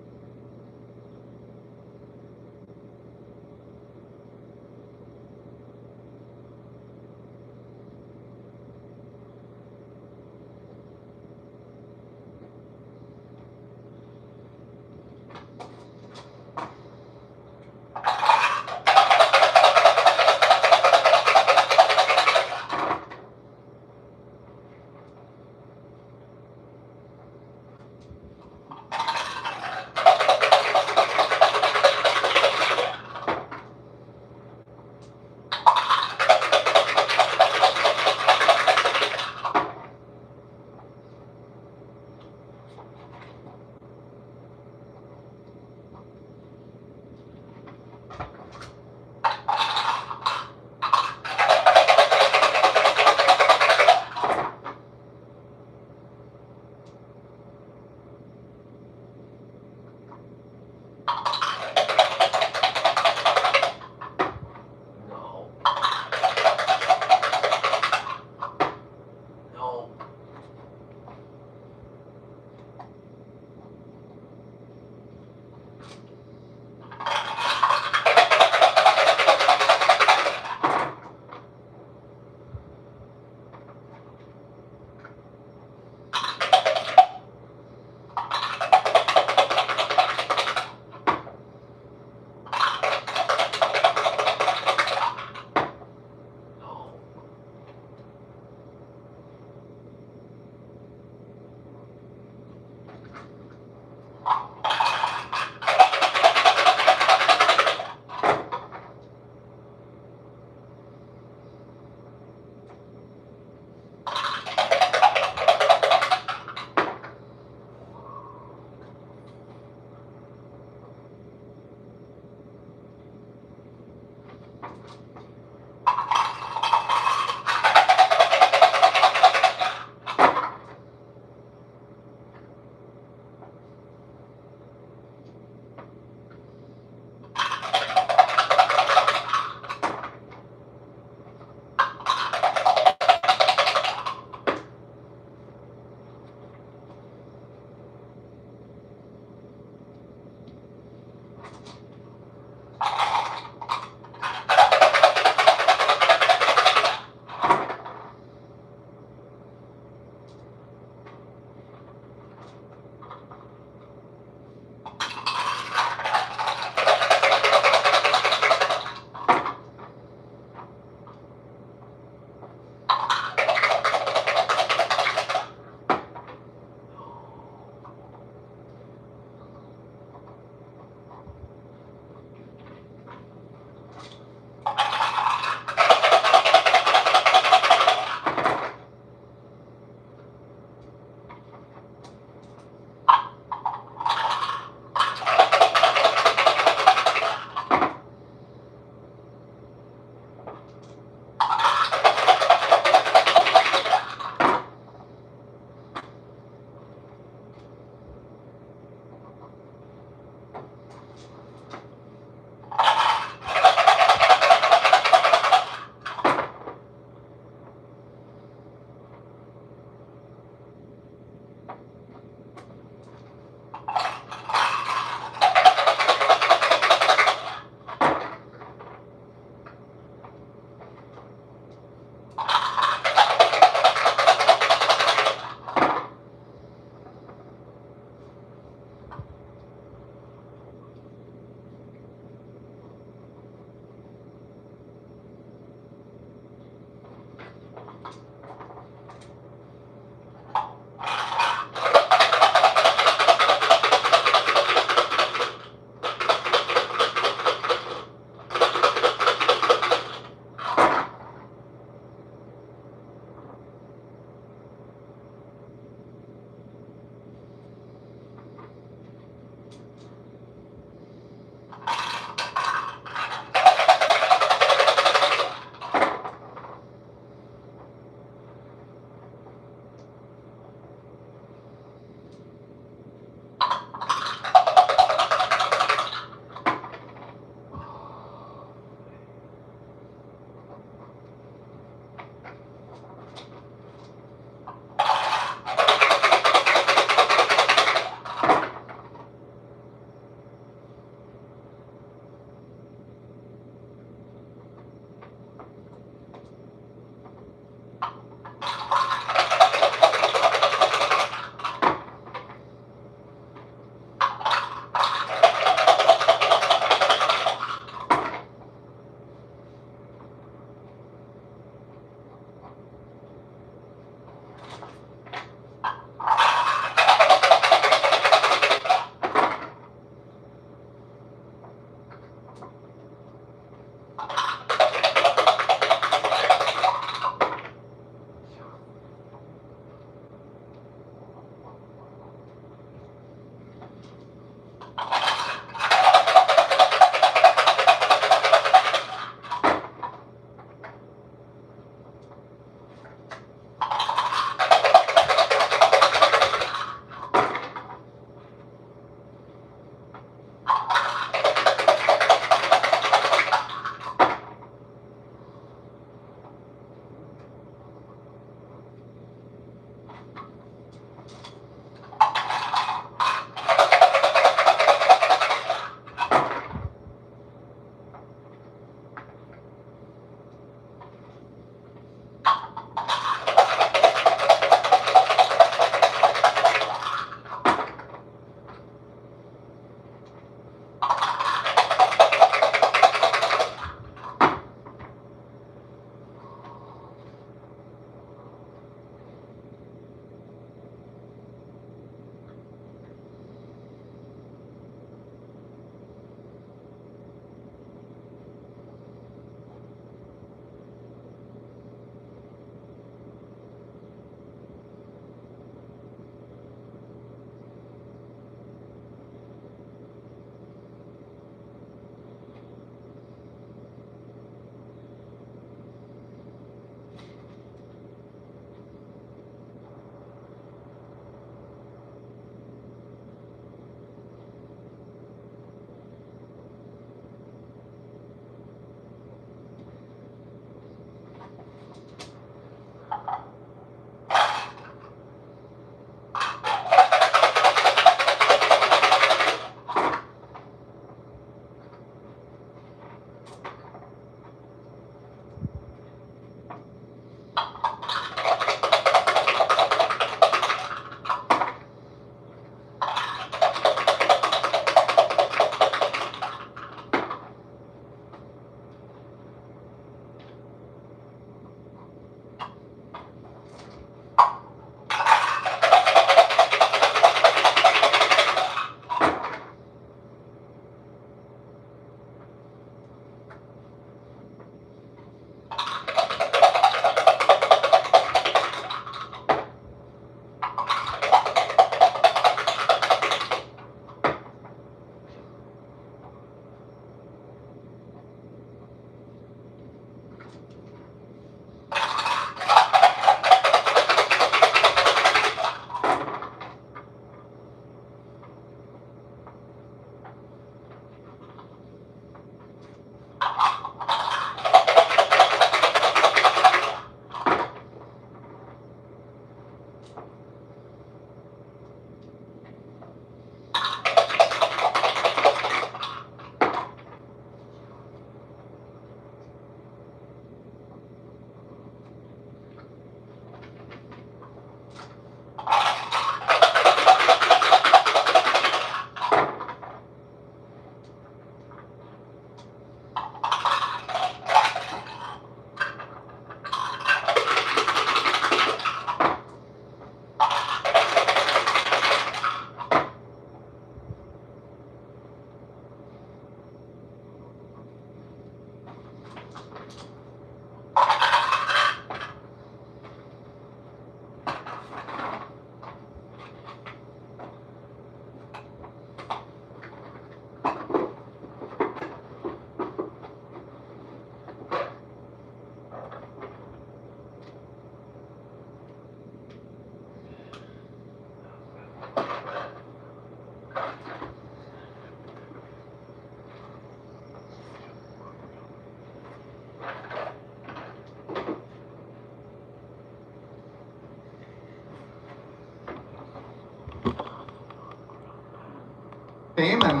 team, and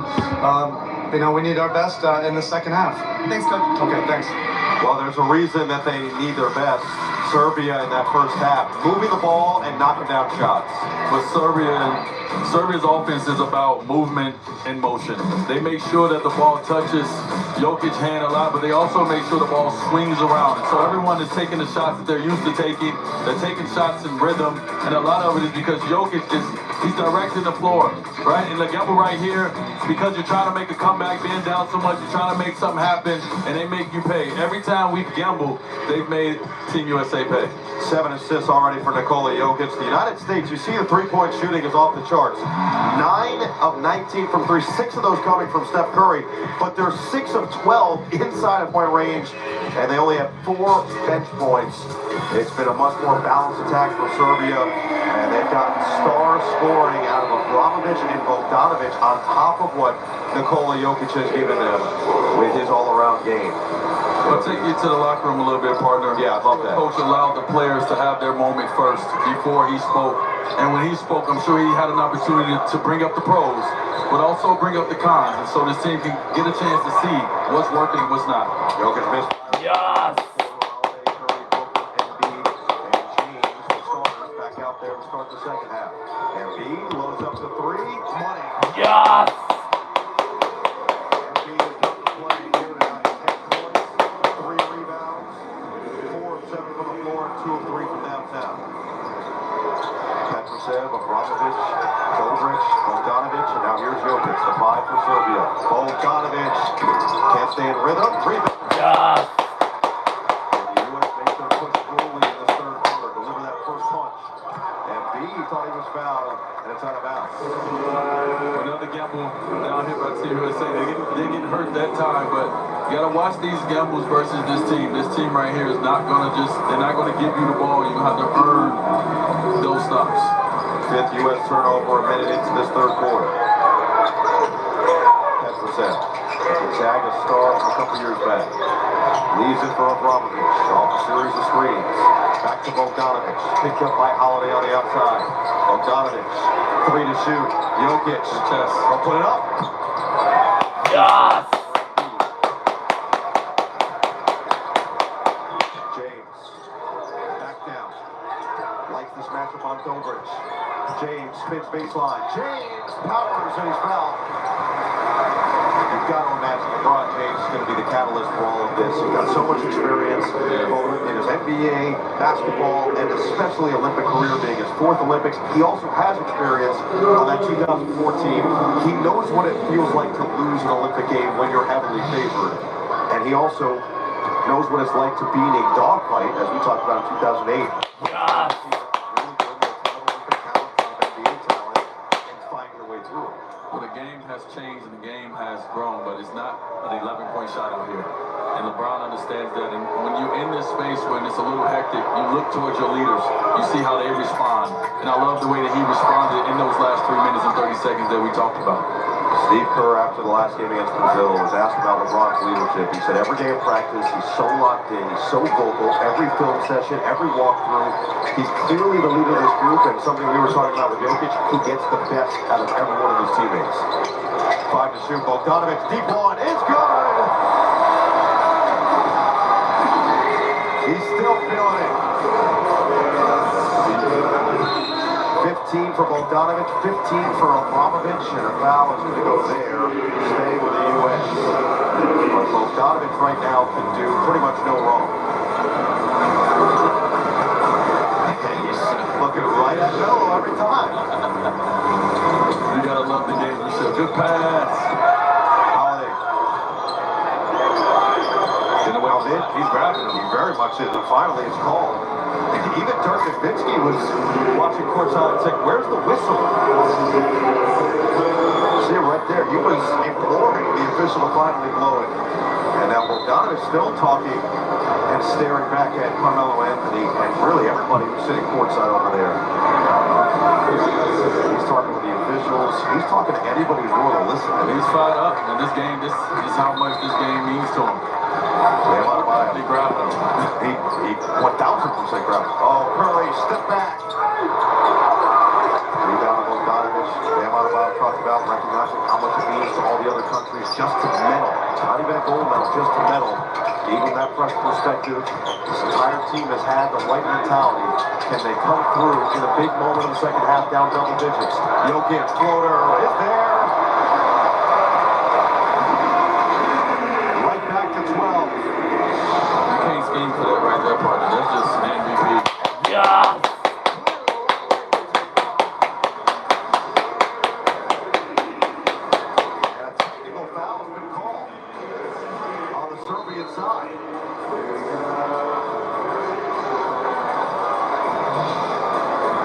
we need our best in the second half. Thanks, Coach. Okay, thanks. Well, there's a reason that they need their best. Serbia in that first half, moving the ball and knocking down shots. But Serbia's offense is about movement and motion. They make sure that the ball touches Jokic's hand a lot, but they also make sure the ball swings around. And so everyone is taking the shots that they're used to taking. They're taking shots in rhythm, and a lot of it is because Jokic he's directing the floor, right? And the gamble right here, because you're trying to make a comeback, being down so much, you're trying to make something happen, and they make you pay. Every time we've gambled, they've made Team USA pay. 7 assists already for Nikola Jokic. The United States, you see the three-point shooting is off the charts. 9 of 19 from 3, 6 of those coming from Steph Curry, but they're 6 of 12 inside of point range, and they only have 4 bench points. It's been a much more balanced attack for Serbia, and they've gotten star scoring out of Abramovich and Bogdanovic on top of what Nikola Jokic has given them with his all-around game. I'll take you to the locker room a little bit, partner. Yeah, I'd love that. Coach allowed the players to have their moment first before he spoke. And when he spoke, I'm sure he had an opportunity to bring up the pros, but also bring up the cons. And so this team can get a chance to see what's working and what's not. Jokic missed. Yes! Back out there to start the second half. Embiid loads up to 3. Money. Yes! Embiid is up to play here tonight. 10 points, 3 rebounds, 4 of 7 from the floor, and 2 of 3 from downtown. Petrosev, Abramovich, Dobrich, Bogdanovic, and now here's Jokic, the 5 for Serbia. Bogdanovic can't stay in rhythm. Rebound. Yes! The U.S. makes their push early in the third quarter. Deliver that first punch. Embiid thought he was fouled, and it's out of bounds. Another gamble down here by Team USA. They get hurt that time, but you got to watch these gambles versus this team. This team right here is not going to they're not going to give you the ball. You're going to have to earn those stops. 5th U.S. turnover a minute into this third quarter. Petrosev. Gonzaga star from a couple years back. Leaves it for Abramovich. Off a series of screens. Back to Bogdanovic. Picked up by Holiday on the outside. Bogdanovic. 3 to shoot. Jokic. Chest. I'll put it up. Yes! James. Back down. Likes this matchup on Dobrich. James spins baseline. James powers and he's fouled. You've got to imagine LeBron James is going to be the catalyst for all of this. He's got so much experience both in his NBA, basketball, and especially Olympic career being his 4th Olympics. He also has experience on that 2004 team. He knows what it feels like to lose an Olympic game when you're heavily favored. And he also knows what it's like to be in a dogfight, as we talked about in 2008. Yes! Well, the game has changed and the game has grown, but it's not an 11-point shot out here. And LeBron understands that. And when you're in this space when it's a little hectic, you look towards your leaders. You see how they respond. And I love the way that he responded in those last 3 minutes and 30 seconds that we talked about. Steve Kerr, after the last game against Brazil, was asked about LeBron's leadership. He said every day of practice, he's so locked in, he's so vocal, every film session, every walkthrough. He's clearly the leader of this group, and something we were talking about with Jokic, he gets the best out of every one of his teammates. 5 to shoot, Bogdanovic, deep one, is good! He's still feeling it. 15 for Bogdanovic, 15 for Abramovich, and a foul is going to go there, stay with the U.S. But Bogdanovic right now can do pretty much no wrong. He's looking right at Melo every time. You gotta love the game. Good pass. Holiday. He's grabbing him. He very much is. And finally, it's called. Even Dirk Nowitzki was watching courtside and saying, "Where's the whistle?" See it right there. He was imploring the official to finally blow it. And now Bogdanovic is still talking and staring back at Carmelo Anthony and really everybody who's sitting courtside over there. He's talking with the officials. He's talking to anybody who's willing to listen. And he's fired up. And this game, this is how much this game means to him. He grabbed him. He 1,000% grabbed him. Oh, Curry, step back. Rebound of Bogdanovic. Bam Adebayo talked about recognizing how much it means just to medal. Not even a gold medal, just to medal. Gave him that fresh perspective. This entire team has had the right mentality. Can they come through in a big moment in the second half down double digits? Jokic, floater, is there. Right back to 12. You can't scheme for that right there, partner. That's just an MVP. Yeah. Serbian side.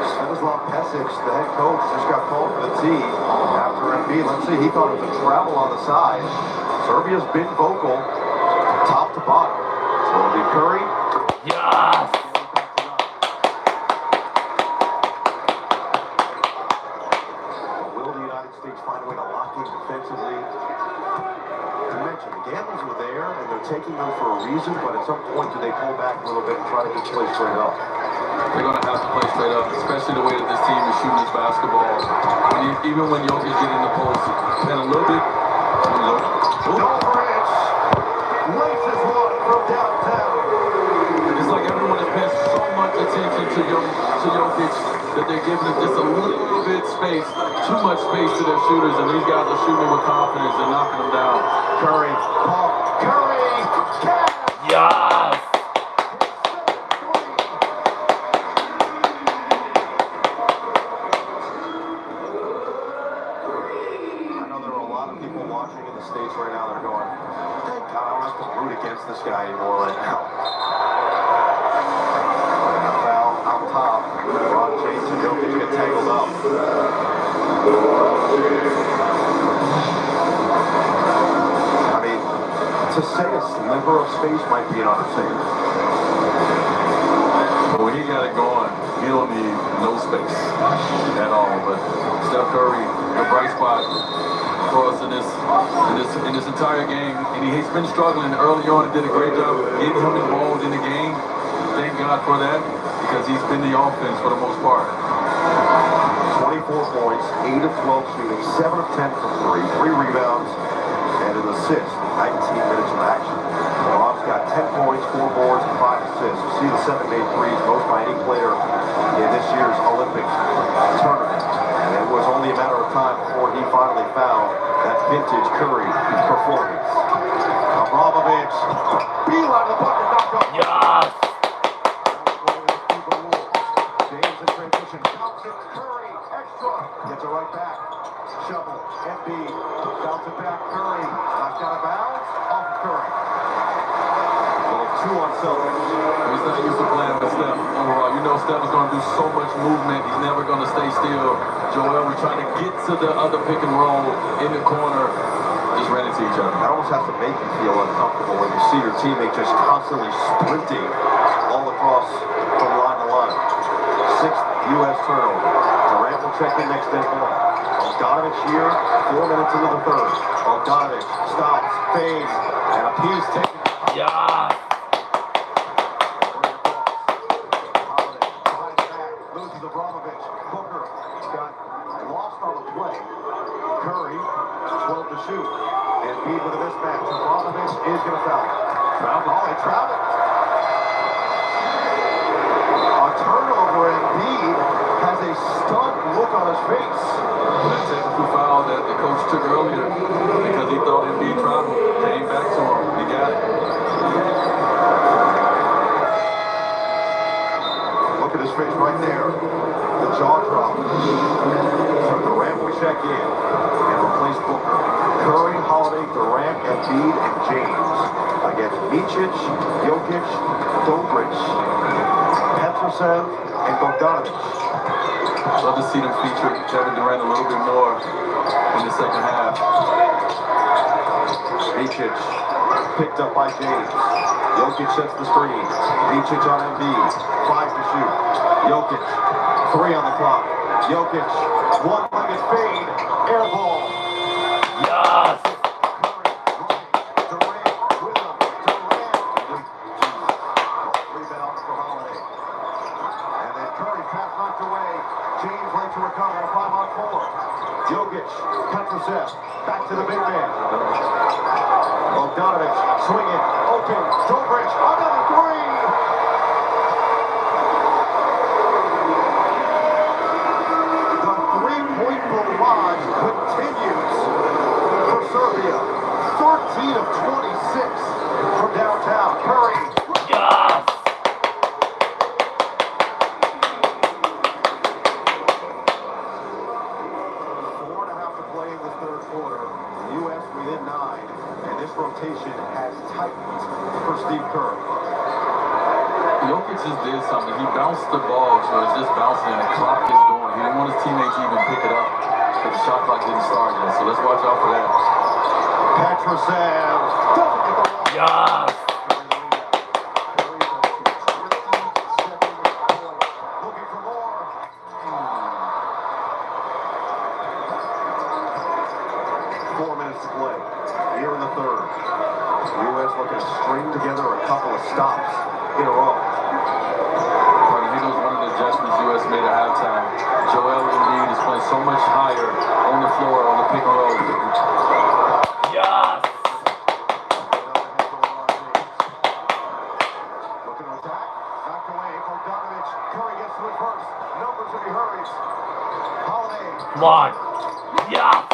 Svetislav Pesic, the head coach, just got called for the tee after Embiid. Let's see, he thought it was a travel on the side. Serbia's been vocal, top to bottom. So it'll be Curry. Yes. Will the United States find a way to lock in defensively? You mentioned the gambles were there, and they're taking them for a reason, but at some point, do they pull back a little bit and try to just play straight up? They're going to have to play straight up, especially the way that this team is shooting this basketball. Even when Jokic get in the post, and a little bit. No bridge. Laces one from downtown. It's like everyone has paid so much attention to Jokic that they're giving him just a little bit space, too much space to their shooters, and these guys are shooting with confidence and knocking them down. Curry, Paul, Curry, Yes. I know there are a lot of people watching in the States right now that are going, thank God I don't have to root against this guy anymore right now. Foul out top. Ron James and Jokic get tangled up. I mean, to say a sliver of space might be an understatement. When he got it going, he don't need no space at all. But Steph Curry, the bright spot for us in this entire game, and he's been struggling early on and did a great job getting him involved in the game. Thank God for that, because he's been the offense for the most part. 24 points, 8 of 12 shooting, 7 of 10 from 3, 3 rebounds, and an assist in 19 minutes of action. Rob's got 10 points, 4 boards, and 5 assists. You see the 7 made threes, most by any player in this year's Olympic tournament. And it was only a matter of time before he finally found that vintage Curry performance. Abramovich, beeline the bucket, knocked off. Yes. James in transition, counts it, Curry, extra, gets it right back. Shovel, Embiid, bounce it back, Curry, knocked out of bounds, off Curry. Little 2 on Celtics. He's not used to playing with Steph overall. You know Steph is going to do so much movement. He's never going to stay still. Joel, we're trying to get to the other pick and roll in the corner. Just ran into each other. That almost has to make you feel uncomfortable when you see your teammate just constantly sprinting all across from line to line. 6th U.S. turnover. Durant will check in next end ball. Bogdanovich here, 4 minutes into the third. Bogdanovich stops, fades, and a piece taken. Yeah. Loses Abramovich. Booker got lost on the play. Curry, 12 to shoot. Embiid with a mismatch. Abramovich is going to foul. Travel. Oh, he traveled. A turnover. Embiid has a stunned look on his face. That technical foul that the coach took earlier because he thought Embiid traveled. Came back to him. He got it. Look at his face right there. The jaw drop. So Durant will check in and replace Booker. Curry, Holiday, Durant, Embiid, and James against Micic, Jokic, Dobric, Petrosev, and Bogdanovich. I'd love to see them feature Kevin Durant a little bit more in the second half. Micic picked up by James. Jokic sets the screen. Micic on Embiid. 5 to shoot. Jokic, 3 on the clock. Jokic, one-legged fade, air ball. Yes. Durant with him. Durant. Rebound for Holiday. And then Curry pass knocked away. James late to recover. 5 on 4. Jokic, Petrosev, back to the big man. Bogdanovic swinging, open, Dobrich, another three! The three-point barrage continues for Serbia. 13 of 26 from downtown. Curry. Yes! 4.5 to play in the third quarter. The U.S. within 9, and this rotation has tightened for Steve Kerr. Jokic just did something. He bounced the ball, so it's just bouncing, and the clock is going. He didn't want his teammates to even pick it up, but the shot clock didn't start yet. So let's watch out for that. Petrosev doesn't get the ball. Yes! Looking for more. 4 minutes to play here in the third. U.S. looking to string together a couple of stops in a row. Here goes one of the adjustments U.S. made at halftime. Joel Embiid is playing so much higher on the floor on the pick and roll. Yes! Looking to attack. Knocked away. Bogdanovic. Curry gets to it first. Numbers if he hurries. Holiday. Come on! Yes!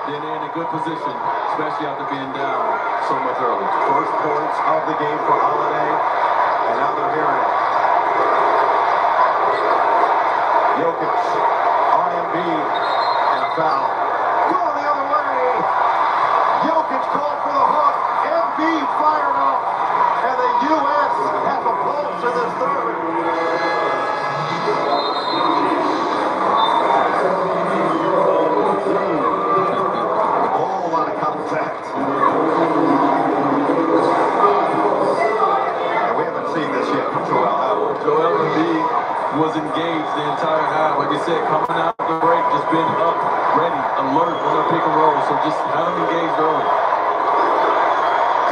Then they're in a good position, especially after being down so much early. First points of the game for Holiday, and now they're hearing it. Jokic on Embiid, and a foul. Going the other way. Jokic called for the hook. Embiid fired up, and the U.S. has a pulse in this third. Joel Embiid was engaged the entire half. Like I said, coming out of the break, just been up, ready, alert on their pick and roll. So just have him engaged early.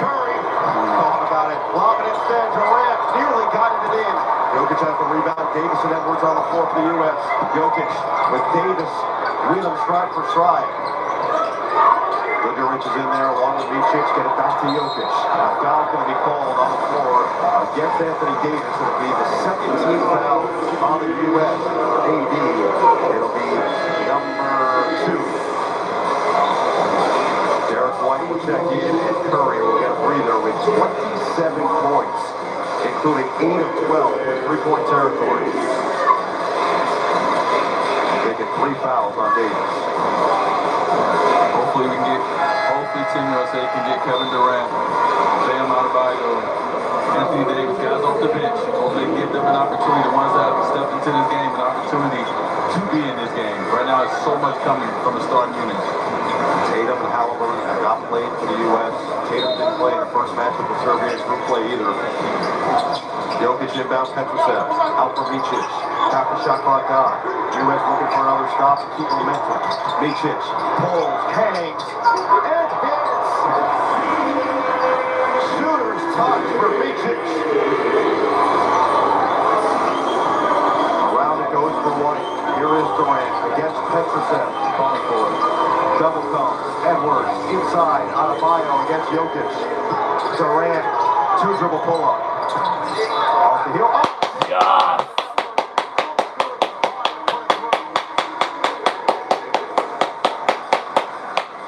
Curry thought about it. Lob it instead. Durant nearly got it in. Jokic has the rebound. Davis and Edwards on the floor for the U.S. Jokic with Davis. Wheeling stride for stride. Goodrich is in there along with Micic. Get it back to Jokic. A foul going to be called on the floor against Anthony Davis. It'll be the second team foul on the U.S. AD. It'll be number 2. Derek White will check in, and Curry will get a breather with 27 points, including 8 of 12 in three-point territory. Making 3 fouls on Davis. Hopefully Team USA can get Kevin Durant, Bam Adebayo, Anthony Davis, guys off the bench. Hopefully give them an opportunity, the ones that have stepped into this game, an opportunity to be in this game. Right now, it's so much coming from the starting units. Tatum and Halliburton have not played for the U.S. Tatum didn't play in the first match of the Serbian group play either. Jokic inbound Petrosev, out for Micic. Half the shot clock gone. U.S. looking for another stop to keep momentum. Micic pulls, hangs, and hits. Shooter's touch for Micic. Around it goes for White. Here is Durant against Petrosev. Calling for it. Double comes. Edwards inside. Adebayo against Jokic. Durant. 2-dribble pull-up. Off the heel. Oh! Yes!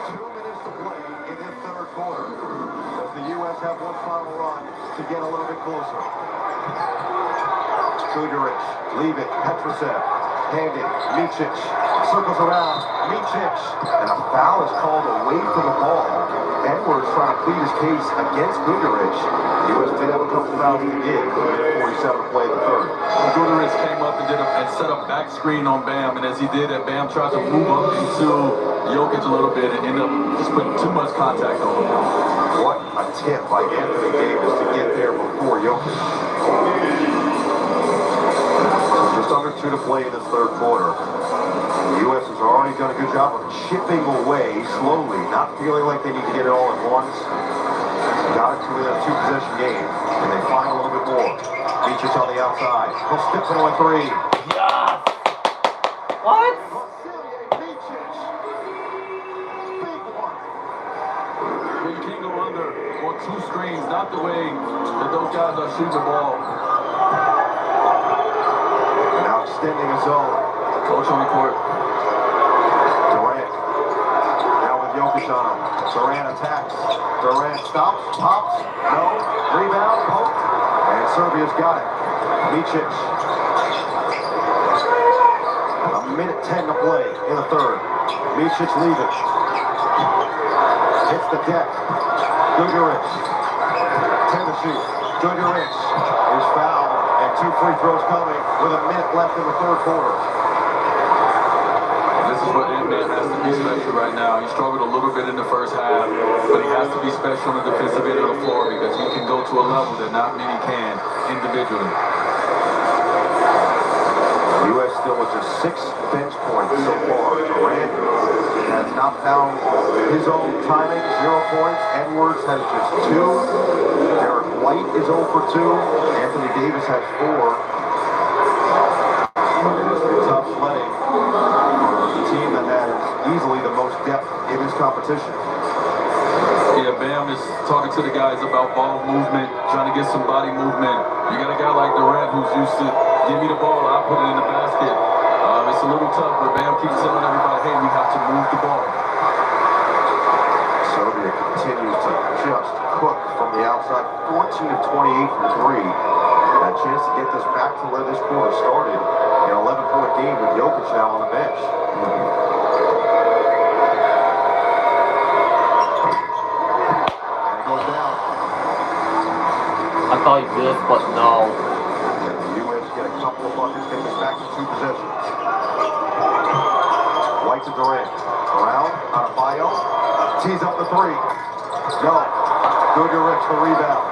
2 minutes to play in this third quarter. As the U.S. have one final run to get a little bit closer. Goodrich, leave it. Petrosev, handed. Micic, circles around. Micic, and a foul is called away from the ball. Edwards trying to plead his case against Goodrich. The U.S. did have a couple fouls to give. 47 to play the third. Goodrich came up and set a back screen on Bam, and as he did that, Bam tried to move up into Jokic a little bit and ended up just putting too much contact on him. What a tip by Anthony Davis to get there before Jokic. Just under 2 to play in this third quarter. The U.S. has already done a good job of chipping away slowly, not feeling like they need to get it all at once. Got it to within a two-possession game, and they find a little bit more. Micic on the outside. He'll step into a three. Yes! What? Big one. Well, you can't go under on two screens, not the way that those guys are shooting the ball. Now extending his zone. Coach on the court. Durant. Now with Jokic on him. Durant attacks. Durant stops, pops, no, rebound, poke, and Serbia's got it. Micic. A minute 10 to play in the third. Micic leaving. Hits the deck. Guduric. 10 to shoot. Guduric is fouled, and 2 free throws coming with a minute left in the third quarter. This is what Ant-Man has to be special right now. He struggled a little bit in the first half, but he has to be special on the defensive end of the floor because he can go to a level that not many can individually. The U.S. still with just 6 bench points so far. Durant has not found his own timing, 0 points. Edwards has just 2. Derek White is 0 for 2. Anthony Davis has 4. It has been tough sledding for the team that has easily the most depth in this competition. Yeah, Bam is talking to the guys about ball movement, trying to get some body movement. You got a guy like Durant who's used to give me the ball, I'll put it in the basket. It's a little tough, but Bam keeps telling everybody, hey, we have to move the ball. Serbia continues to just cook from the outside, 14 of 28 from 3. And a chance to get this back to where this quarter started, an 11-point game with Jokic now on the bench. And it goes down. I thought he did, but no. And the U.S. get a couple of buckets, take this back to 2 possessions. White to Durant. Around, Adebayo. Tees up the 3. No. Guduric the rebound.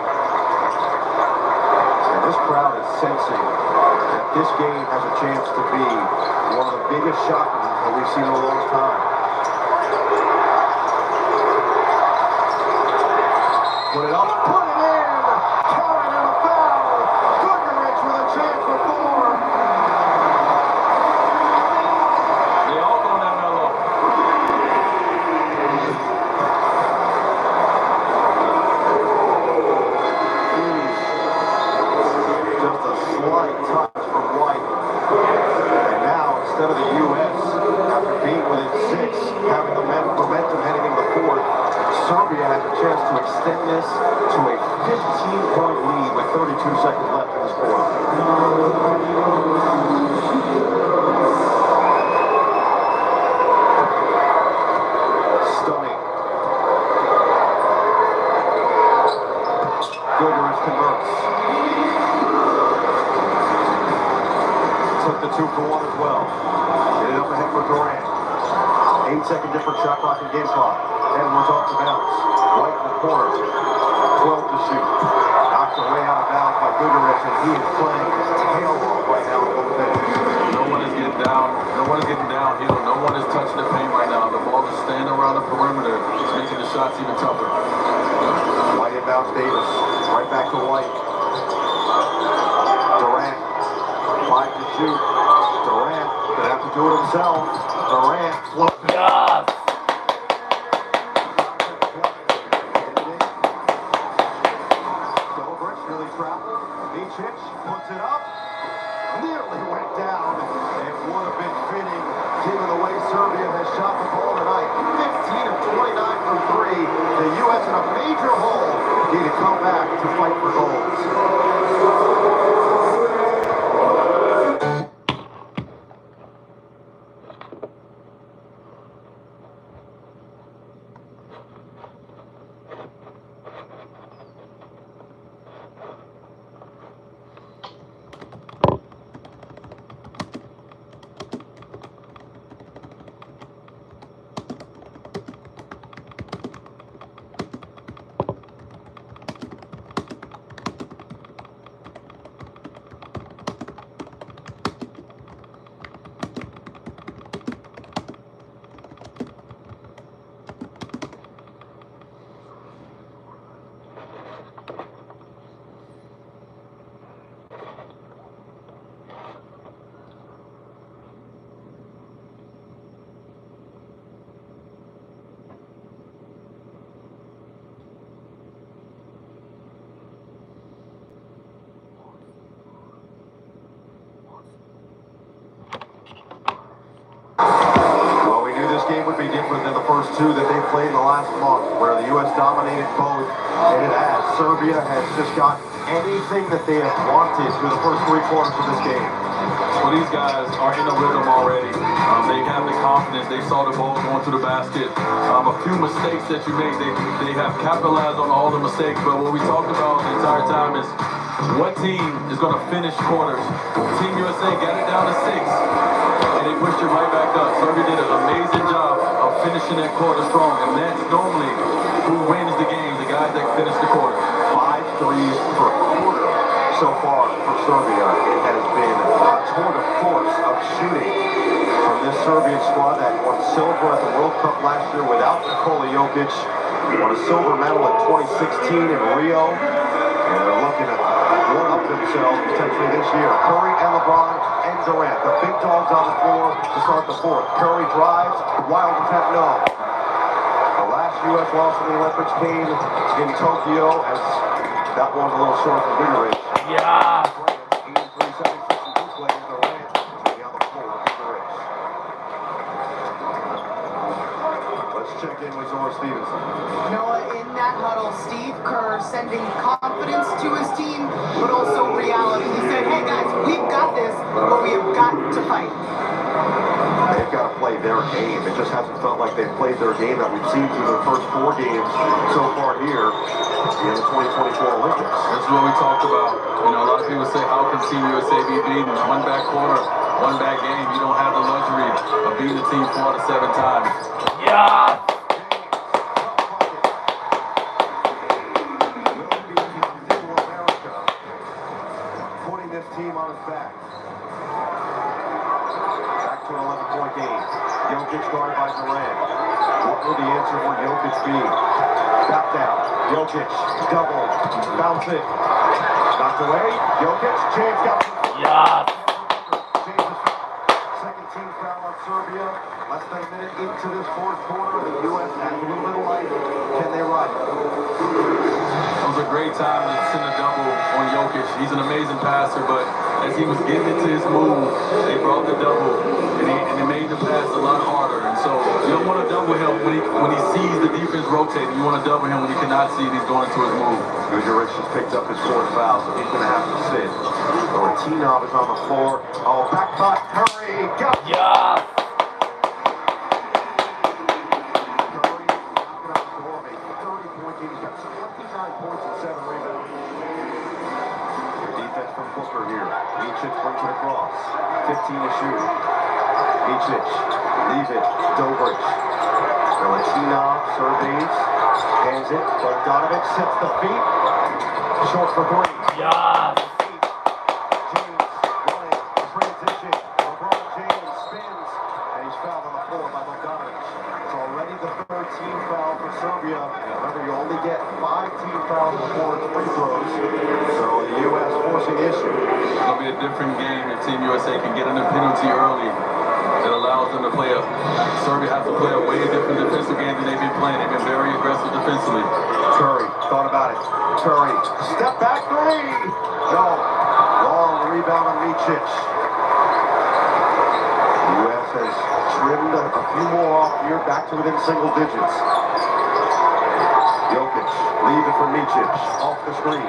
And this crowd is sensing that this game has a chance to be one of the biggest shockers that we've seen in a long time. Put it up. Put it in! Carried in a foul! Guduric with a chance for 4. They all go that mellow. Just a slight touch from White. And now, instead of the U.S., after being within 6, having the momentum heading into the 4th, Serbia has a chance to extend this to a 15-point lead with 32 seconds left in this quarter. Stunning. Guduric converts. Took the 2 for 1 as well. Get it up ahead for Durant. 8-second different shot clock and game clock. Edwards off the bounce. White in the corner. 12 to shoot. Knocked away out of bounds by Guduric, and he is playing his tail off right now on both ends. No one is getting down. No one is getting downhill. No one is touching the paint right now. The ball is staying around the perimeter. It's making the shots even tougher. White inbounds Davis. Right back to White. Durant. 5 to shoot. Durant gonna have to do it himself. Durant floats. Yes! Double bricks, nearly traveled. Micic puts it up. Nearly went down. It would have been fitting given the way Serbia has shot the ball tonight. 15 of 29 from 3. The U.S. in a major hole. Need to come back to fight for goals. two that they played in the last month, where the U.S. dominated both, and it has. Serbia has just got anything that they have wanted through the first 3 quarters of this game. Well, these guys are in a rhythm already. They have the confidence. They saw the ball going to the basket. A few mistakes that you made, they have capitalized on all the mistakes. But what we talked about the entire time is what team is going to finish quarters. Team USA got it down to 6, and they pushed it right back up. Serbia did an amazing job of finishing that quarter strong, and that's normally who wins the game, the guys that finish the quarter. 5 threes per quarter so far for Serbia. It has been a tour de force of shooting from this Serbian squad that won silver at the World Cup last year without Nikola Jokic. Won a silver medal in 2016 in Rio, and they're looking to one-up themselves potentially this year. Curry and LeBron and Durant, the big dogs on the floor to start the fourth. Curry drives, wild attempt, no. The last U.S. loss in the Olympics came in Tokyo, as that one a little short for Bigger Ridge. Yeah. 83 seconds, 62 plays, Durant will be on the floor with Bigger Ridge. Let's check in with Zora Stevenson. Noah, in that huddle, Steve Kerr sending confidence to his team, but also reality. He said, hey guys, we've got this, but we have got to fight. They've got to play their game. It just hasn't felt like they've played their game that we've seen through the first 4 games so far here in the 2024 Olympics. This is what we talked about. You know, a lot of people say, how can Team USA be beaten? One bad quarter, one bad game. You don't have the luxury of beating the team 4 out of 7 times. Yeah. Putting this team on his back. Back to an 11-point game. Jokic guarded by Durant. What will the answer for Jokic be? Back down. Jokic, double, bounce it. Knocked away. Jokic, James got it. Yeah. James' second team foul on Serbia. Less than a minute into this fourth quarter. The U.S. has a little bit of life. Can they ride? It was a great time to send a double on Jokic. He's an amazing passer, but as he was getting into his move, they brought the double, and he made the pass a lot harder. And so you don't want to double him when he sees the defense rotating. You want to double him when you cannot see he's going into his move. Guduric just picked up his 4th foul, so he's going to have to sit. Latinov is on the floor. Oh, back cut. Curry. Got it. Yeah. Curry knocking out the door of a 30-point game. He's got 29 points and 7 rebounds. Defense from Booker here. Micic brings it across. 15 to shoot. Micic. Leave it. Dobric. Latinov surveys. Hands it. Bogdanovic sets the feet. Short for 3. Yeah. James running. Transition. LeBron James spins. And he's fouled on the floor by Bogdanovic. It's already the 3rd team foul for Serbia. Remember, you only get 5 team fouls before it's free throws. So the U.S. forcing the issue. It'll be a different game if Team USA can get in a penalty early. It allows them to play Serbia has to play a way different defensive game than they've been playing. They've been very aggressive defensively. Curry thought about it. Curry, step back 3. No. Long rebound on Micic. The U.S. has trimmed a few more off here, back to within single digits. Jokic, leave it for Micic, off the screen.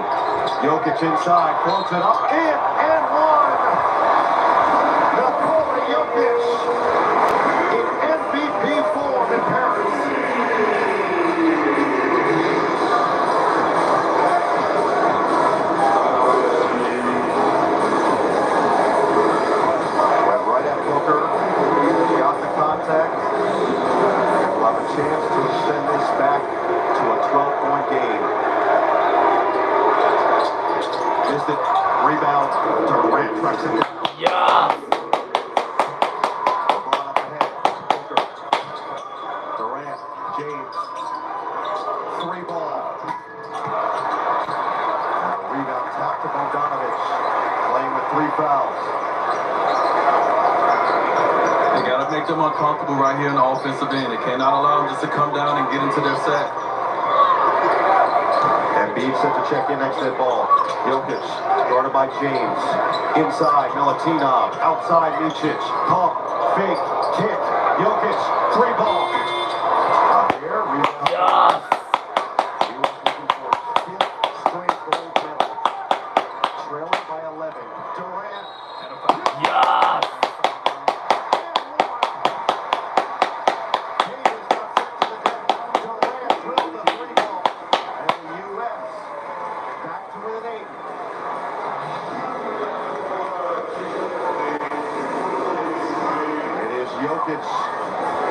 Jokic inside, floats it up, in, and 1. Nikola Jokic in MVP form in Paris. Went right at Booker, got the contact. We'll have a chance to extend this back to a 12-point game. Missed it. Rebound. Durant tracks it down. Yeah. LeBron up ahead. Booker. Durant. James. 3 ball. Rebound. Tap to Bogdanovic. Playing with 3 fouls. They got to make them uncomfortable right here in the offensive end. They cannot allow them just to come down and get into their set. Embiid set to check in next to that ball. Jokic, guarded by James. Inside, Milutinov. Outside, Micic. Pump, fake, kick. Jokic, 3 ball. Jokic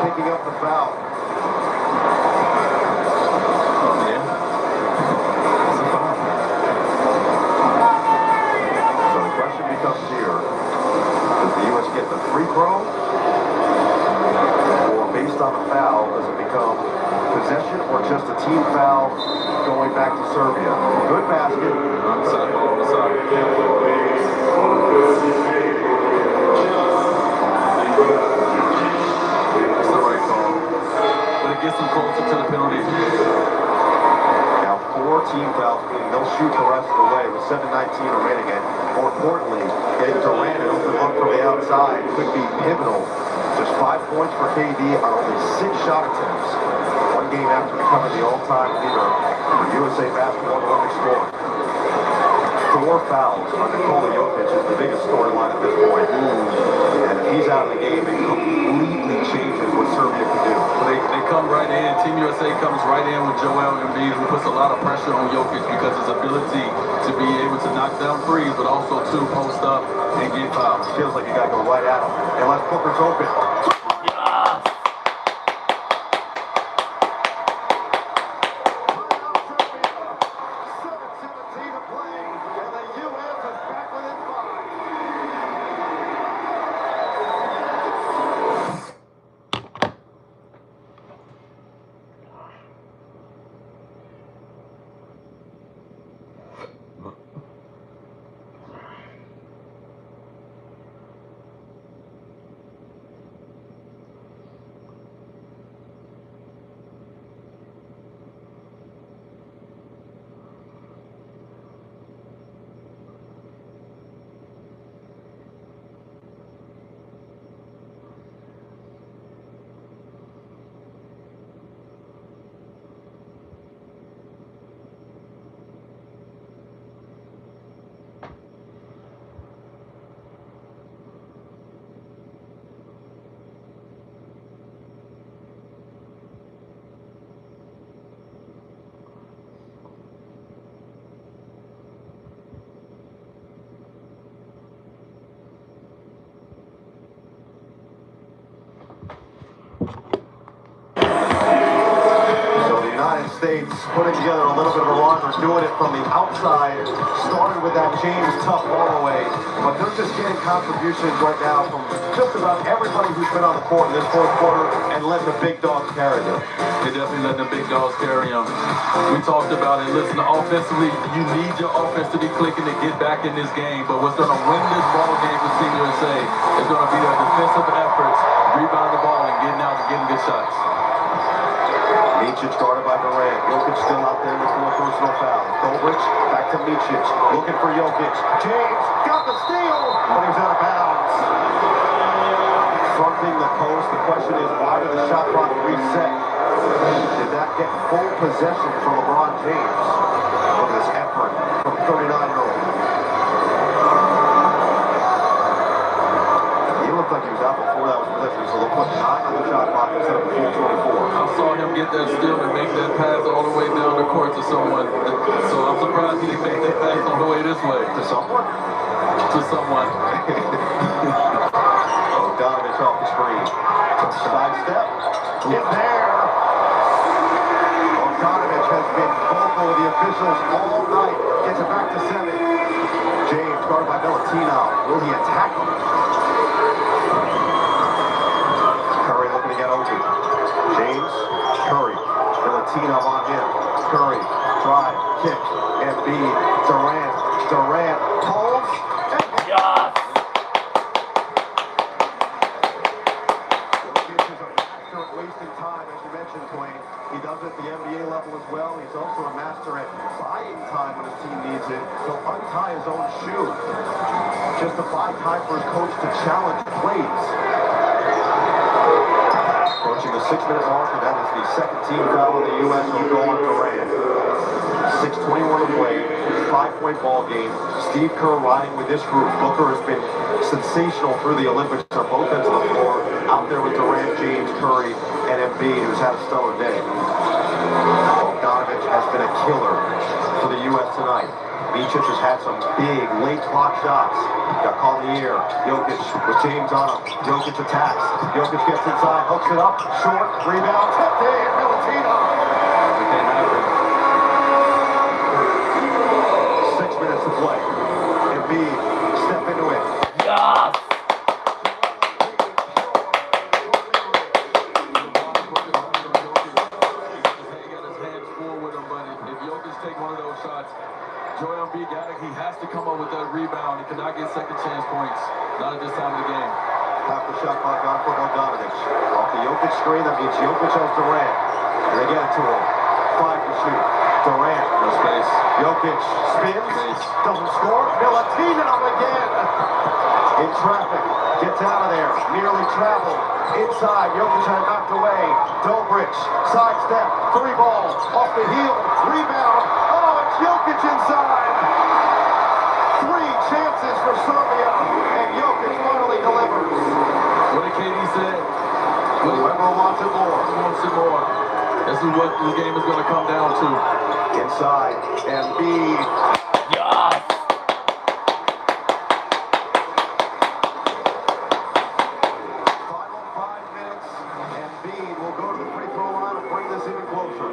picking up the foul. Yeah. It's a foul. So the question becomes here, does the U.S. get the free throw? Or based on the foul, does it become possession or just a team foul going back to Serbia? Good basket. On the side, ball on the side. It's the right call. But it gets them closer to the penalty. Now 4 team fouls, meaning they'll shoot the rest of the way with 7:19 remaining. And more importantly, getting Durant an open look from the outside could be pivotal. Just 5 points for KD on only 6 shot attempts. One game after becoming the all-time leader for USA basketball and Olympic scoring. 4 fouls on Nikola Jokic is the biggest storyline at this point. And if he's out of the game, it completely changes what Serbia can do. So they come right in. Team USA comes right in with Joel Embiid, who puts a lot of pressure on Jokic because his ability to be able to knock down threes, but also to post up and get fouls. Feels like you got to go right at him. Unless Booker's open. States putting together a little bit of a run. They're doing it from the outside. Started with that James Tough away, but they're just getting contributions right now from just about everybody who's been on the court in this fourth quarter and letting the big dogs carry them. They definitely letting the big dogs carry them. We talked about it. Listen, offensively, you need your offense to be clicking to get back in this game, but what's going to win this ball game for Team USA is going to be their defensive efforts, rebounding the ball and getting out and getting good shots. Micic guarded by Durant. Jokic still out there with 4 personal fouls. Dobrich back to Micic, looking for Jokic. James got the steal, but he's out of bounds. Fronting the post. The question is, why did the shot clock reset? Did that get full possession from LeBron James? Look at this effort from 39-year-old. He looked like he was out before that was possession, so they'll put 9 on the shot clock instead of a full 24. I saw him get that steal and make that pass all the way down the court to someone. So I'm surprised he didn't make that pass all the way this way. To someone? To someone. Bogdanovich off the screen. Side step. Get there. Bogdanovich has been vocal with the officials all night. Gets it back to 7. James guarded by Milutino. Will he attack him? Curry looking to get open. James, Curry, Milutino on him. Curry, drive, kick, Embiid, Durant, pulls, and Yes! Jokic is a master at wasting time, as you mentioned, Dwayne. He does it at the NBA level as well. He's also a master at buying time when his team needs it. He'll untie his own shoe just to buy time for his coach to challenge plays. Approaching the 6-minute mark, and that is the second team foul in the U.S. will go on Durant. 6:21 to play, 5-point ball game. Steve Kerr riding with this group. Booker has been sensational through the Olympics on both ends of the floor. Out there with Durant, James, Curry, and Embiid, who's had a stellar day. Bogdanovich has been a killer for the U.S. tonight. Micic has had some big late clock shots. Got caught in the air. Jokic with James on him. Jokic attacks. Jokic gets inside, hooks it up, short, rebound, tipped in, Milutinov. It can't happen. 6 minutes to play. Embiid, step into it. Yes! Joel Embiid he has to come up with that rebound. He cannot get second chance points. Not at this time of the game. Half the shot clock on for Bogdanovic. Off the Jokic screen, that means Jokic has Durant. And they get it to him. 5 to shoot. Durant. No space. Jokic spins. Doesn't score. Milutinov again. In traffic. Gets out of there. Nearly traveled. Inside. Jokic had knocked away. Dobrich. Sidestep. 3 ball. Off the heel. Rebound. Oh, it's Jokic inside. 3 chances for Serbia. And Jokic finally delivers. What did KD say? Whoever wants it more. Wants it more. This is what this game is going to come down to. Inside. Embiid. Yes! Final 5 minutes. Embiid will go to the free throw line and bring this even closer.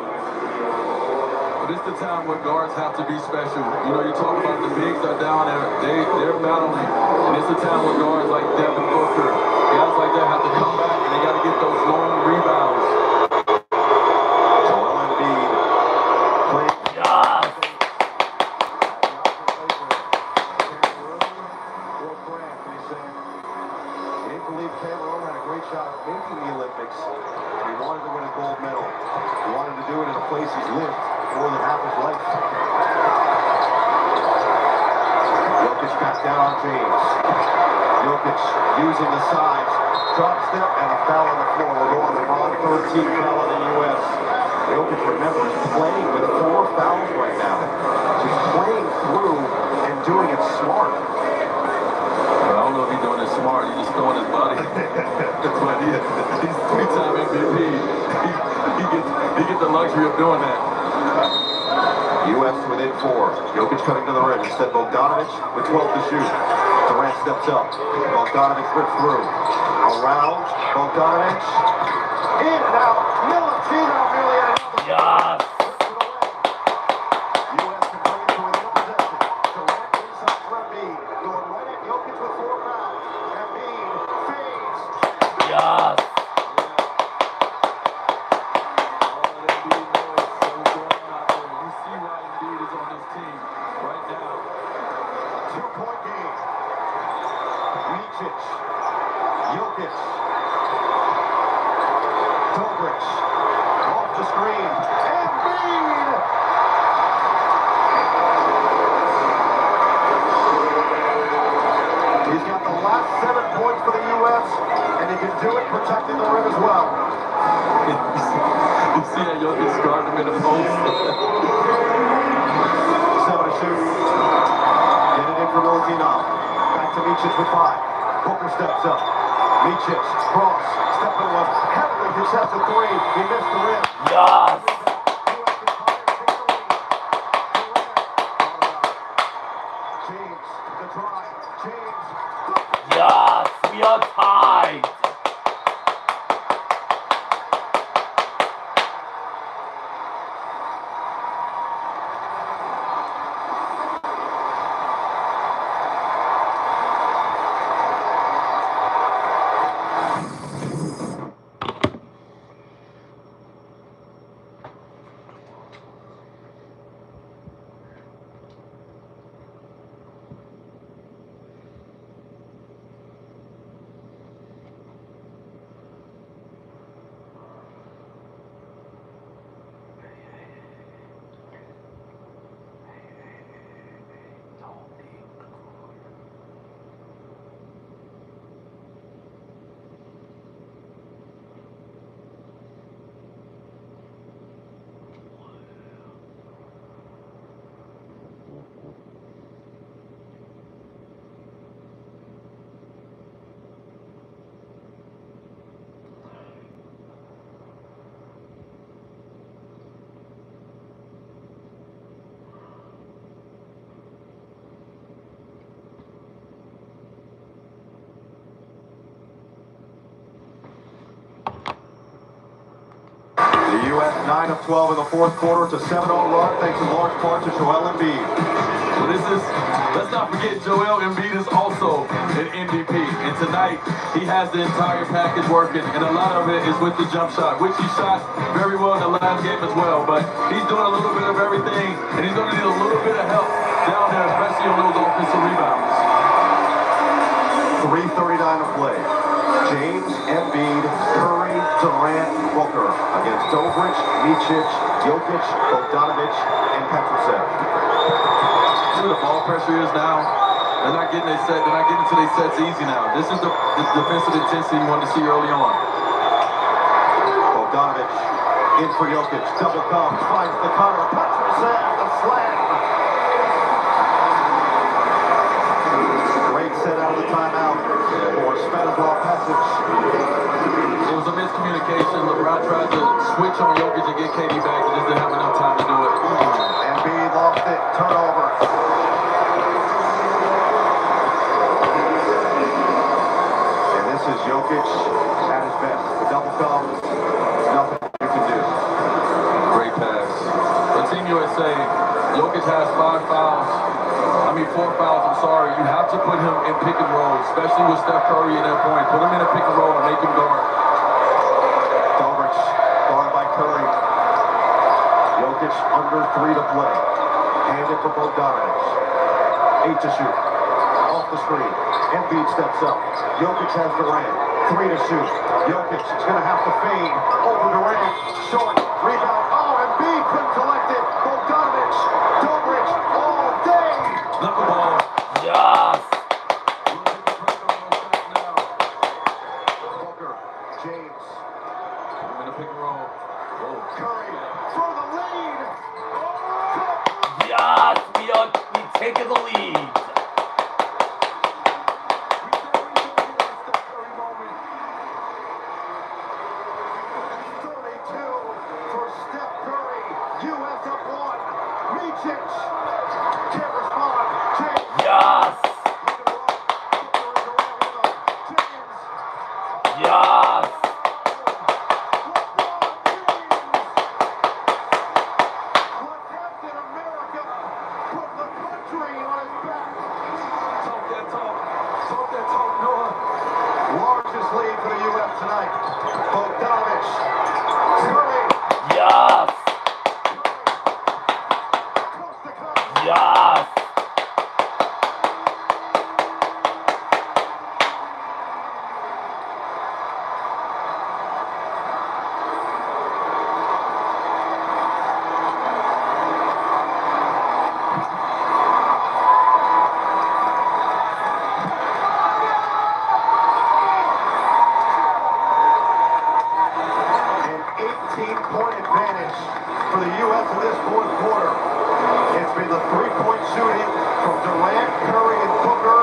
But it's the time where guards have to be special. You know, you talk about the bigs are down there. They're battling. And it's the time where guards like Devin Booker, guys like that have to come back and they got to get those long rebounds. Joel Embiid playing. Yes! He didn't believe Cameroon had a great shot at making the Olympics. He wanted to win a gold medal. He wanted to do it in a place he's lived more than half his life. Jokic back down on James. Jokic using the sides. Drop step and a foul on the floor. We're going to on 13 foul on the U.S. Jokic, remember, is playing with 4 fouls right now. He's playing through and doing it smart. But I don't know if he's doing it smart. He's just throwing his body. But he's 3-time MVP. He gets the luxury of doing that. U.S. within 4. Jokic coming to the rim. Instead, Bogdanovic with 12 to shoot. Durant steps up. Bogdanovic rips through. Around. Bogdanovic. In and out. Milutinov nearly had another. Yes! U.S. can bring it to within a possession. Durant inside for Embiid. Going right at Jokic with 4 fouls. Embiid fades. Yes! Jokic. Dobrich. Off the screen. Embiid! He's got the last 7 points for the U.S. and he can do it protecting the rim as well. You see that Jokic guard him in the post. 7 to shoot. Get it in for Milutinov. Back to Micic with 5. Booker steps up. Micic, cross, stepping one, heavily contested 3. He missed the rim. Yes! James, the drive. James. Yes! We are tied! 9 of 12 in the fourth quarter. It's a 7-0 run thanks in large part to Joel Embiid. Well, let's not forget Joel Embiid is also an MVP. And tonight, he has the entire package working. And a lot of it is with the jump shot, which he shot very well in the last game as well. But he's doing a little bit of everything. And he's going to need a little bit of help down there, especially on those offensive rebounds. 3:39 to play. James, Embiid, Curry, Durant, Booker against Dobrich, Micic, Jokic, Bogdanovic, and Petrusev. See where the ball pressure is now. They're not getting into their sets easy now. This is the defensive intensity you wanted to see early on. Bogdanovic in for Jokic. Double comes, finds the cutter. Petrusev, the slam. Great set out of the timeout for Svetislav Pesic. It was a miscommunication. LeBron tried to switch on Jokic and get KD back and just didn't have enough time to do it. Embiid lost it. Turnover. And this is Jokic at his best. The double comes. Nothing you can do. Great pass. For Team USA, Jokic has 4 fouls. I'm sorry. You have to put him in pick and roll, especially with Steph Curry in that point. Put him in a pick and roll and make him guard. Dobrich guarded by Curry. Jokic under 3 to play. Hand it for Bogdanovic. 8 to shoot. Off the screen. Embiid steps up. Jokic has Durant. 3 to shoot. Jokic is going to have to fade over Durant. Short. Rebound. Oh, Embiid couldn't collect it. Bogdanovic. Dobrich all day. Knuckle ball. Yes. Booker. James. Put him in a pick and roll. Whoa. Curry for the lead. Yes. We taking the lead. Yes. Yes. Largest lead for the U.S. tonight. Bogdanovic. Curry. Yes. Yes. For the U.S. in this fourth quarter, it's been the three-point shooting from Durant, Curry, and Booker.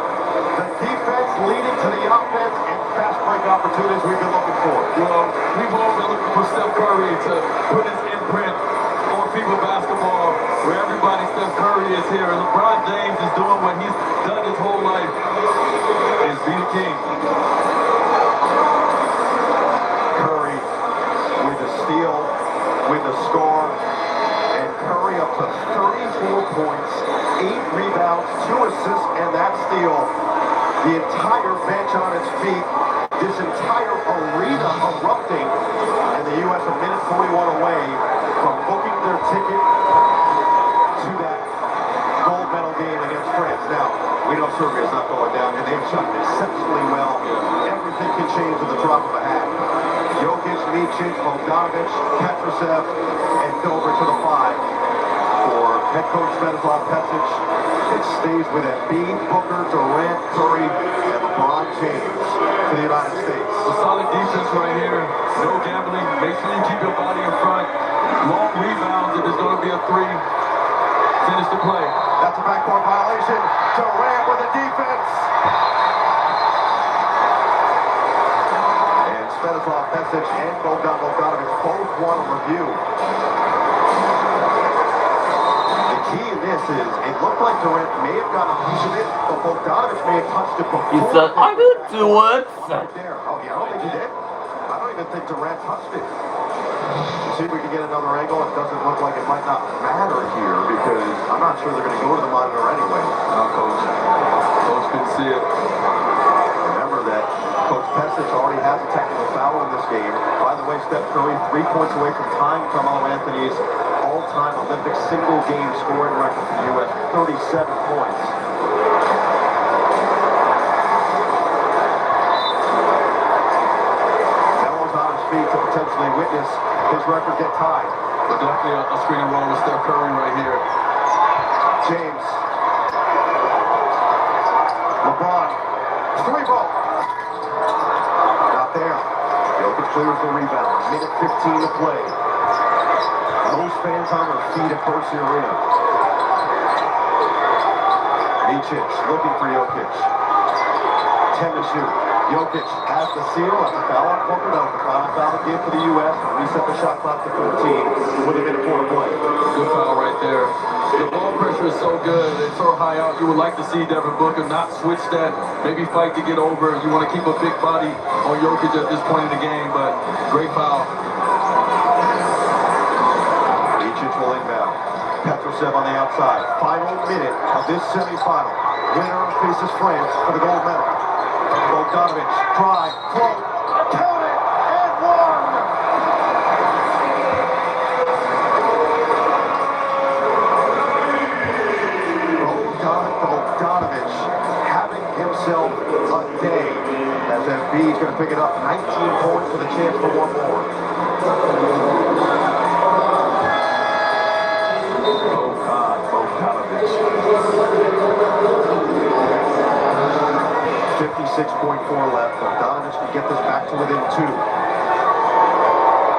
The defense leading to the offense and fast break opportunities we've been looking for. Well, we've all been looking for Steph Curry to put his imprint on FIBA basketball, where everybody Steph Curry is here, and LeBron James is doing what he's done his whole life, is be the king. Curry with the steal, with the score, and Curry up to 34 points, 8 rebounds, 2 assists, and that steal. The entire bench on its feet, this entire arena erupting, and the U.S. a minute 41 away from booking their ticket to that gold medal game against France. Now, we know Serbia's not going down, and they've shot exceptionally well. Everything can change with the drop of a hat. Jokic, Micic, Bogdanovic, Petrusev, and Dobrich to the 5. For head coach Svetislav Pesic, it stays with Embiid, Booker, Durant, Curry, and LeBron James for the United States. A solid defense right here. No gambling. Make sure you keep your body in front. Long rebounds if there's going to be a 3. Finish the play. That's a backcourt violation. Durant with the defense. And Svetislav Pesic and Bogdanovic both want a review. The key in this is, it looked like Durant may have gotten a piece of it, but Bogdanovic may have touched it before. He said, I didn't do it. Right there. Oh, yeah, I don't think he did. I don't even think Durant touched it. See if we can get another angle. It doesn't look like it might not matter here because I'm not sure they're going to go to the monitor anyway. No, Coach. Coach couldn't see it. Remember that Coach Pesic already has a technical foul in this game. By the way, Steph Curry 3 points away from tying Carmelo Anthony's all-time Olympic single-game scoring record for the U.S. 37 points. Melo's on his feet to potentially witness his record get tied. But definitely a screen and roll with Steph Curry right here. James. LeBron. Three ball. Not there. Jokic clears the rebound. Minute 15 to play. Most fans on their feet at Bercy Arena. Micic looking for Jokic. 10 to shoot. Jokic has the seal. That's a foul on Booker. That was the final foul of the game for the U.S. Reset the shot clock to 14 with a minute 4 to play. Good foul right there. The ball pressure is so good. It's so high out. You would like to see Devin Booker not switch that. Maybe fight to get over. You want to keep a big body on Jokic at this point in the game, but great foul. Micic will inbound. Petrosev on the outside. Final minute of this semifinal. Winner faces France for the gold medal. Bogdanovic, drive, float, count it, and one! Bogdanovic having himself a day as Embiid's going to pick it up. 19 points with a chance for one more. Oh God, Bogdanovic. 56.4 left. Bogdanovic can get this back to within 2.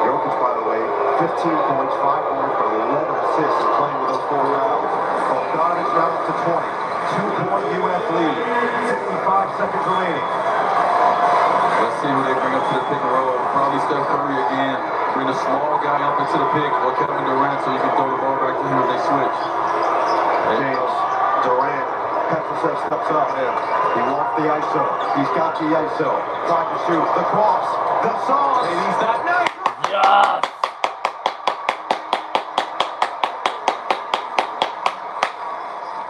Jokic, by the way, 15 points, 5 points, but 11 assists playing with those 4 fouls. Bogdanovic down to 20. 2-point U.S. lead. 55 seconds remaining. Let's see who they bring up to the pick and roll. Probably Steph Curry again. Bring a small guy up into the pick or Kevin Durant so you can throw the ball back to him if they switch. James, Durant, Petrosev steps up. He wants the ISO. He's got the ISO. Trying to shoot. The cross. The sauce. And he's that night. Yes!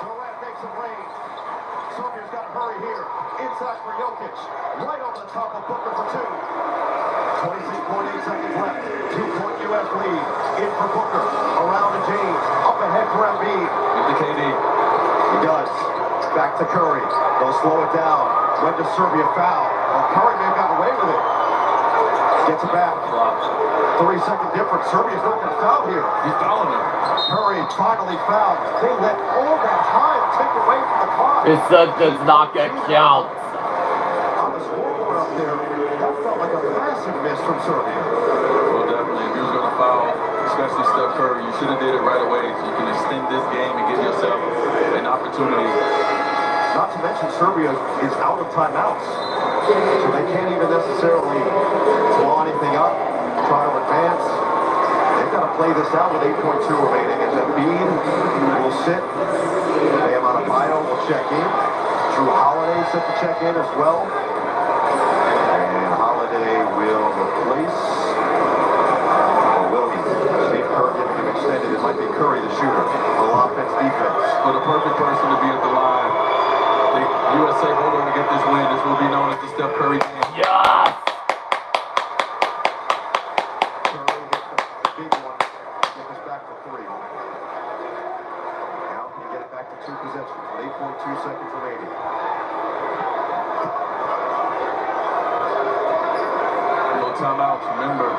Durant makes it rain. Serbia's got to hurry here. Inside for Jokic. Right over the top of Booker for 2. 26.8 seconds left. 2-point U.S. lead. In for Booker. Around to James. Up ahead for Embiid. Give the KD. He does. Back to Curry. They'll slow it down. When does Serbia foul? Well, Curry may have gotten away with it. Gets it back. 3-second difference. Serbia's not going to foul here. He's fouling him. Curry finally fouled. They let all that time take away from the clock. It does not get count. On the scoreboard up there, that felt like a massive miss from Serbia. Well, definitely. If you was going to foul, especially Steph Curry, you should have did it right away so you can extend this game and give yourself an opportunity. Not to mention Serbia is out of timeouts. So they can't even necessarily claw anything up, try to advance. They've got to play this out with 8.2 remaining as Embiid will sit. Bam Adebayo will check in. Drew Holiday set to check in as well. And Holiday will replace. Or will he? Steve Kerr giving him extended. It might be Curry the shooter. A little offense defense. For the perfect person to be at the line. The USA hold on to get this win. This will be known as the Steph Curry game. Yes! Curry gets the big one. Get this back to 3. Now can you get it back to 2 possessions with 8.2 seconds remaining. No timeouts, remember.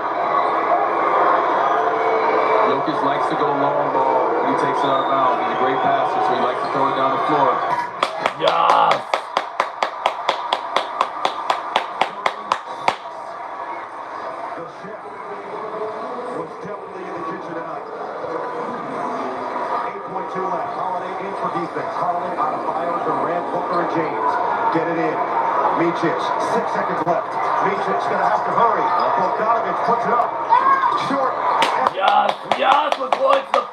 Jokic likes to go long ball when he takes it out of bounds. He's a great passer, so he likes to throw it down the floor. Yes! The chef was definitely in the kitchen tonight. 8.2 left. Holiday in for defense. Holiday out of Adebayo, Durant, Booker, and James. Get it in. Micic, 6 seconds left. Micic's gonna have to hurry. Bogdanovic puts it up. Short. Yes! Yes! We're going to the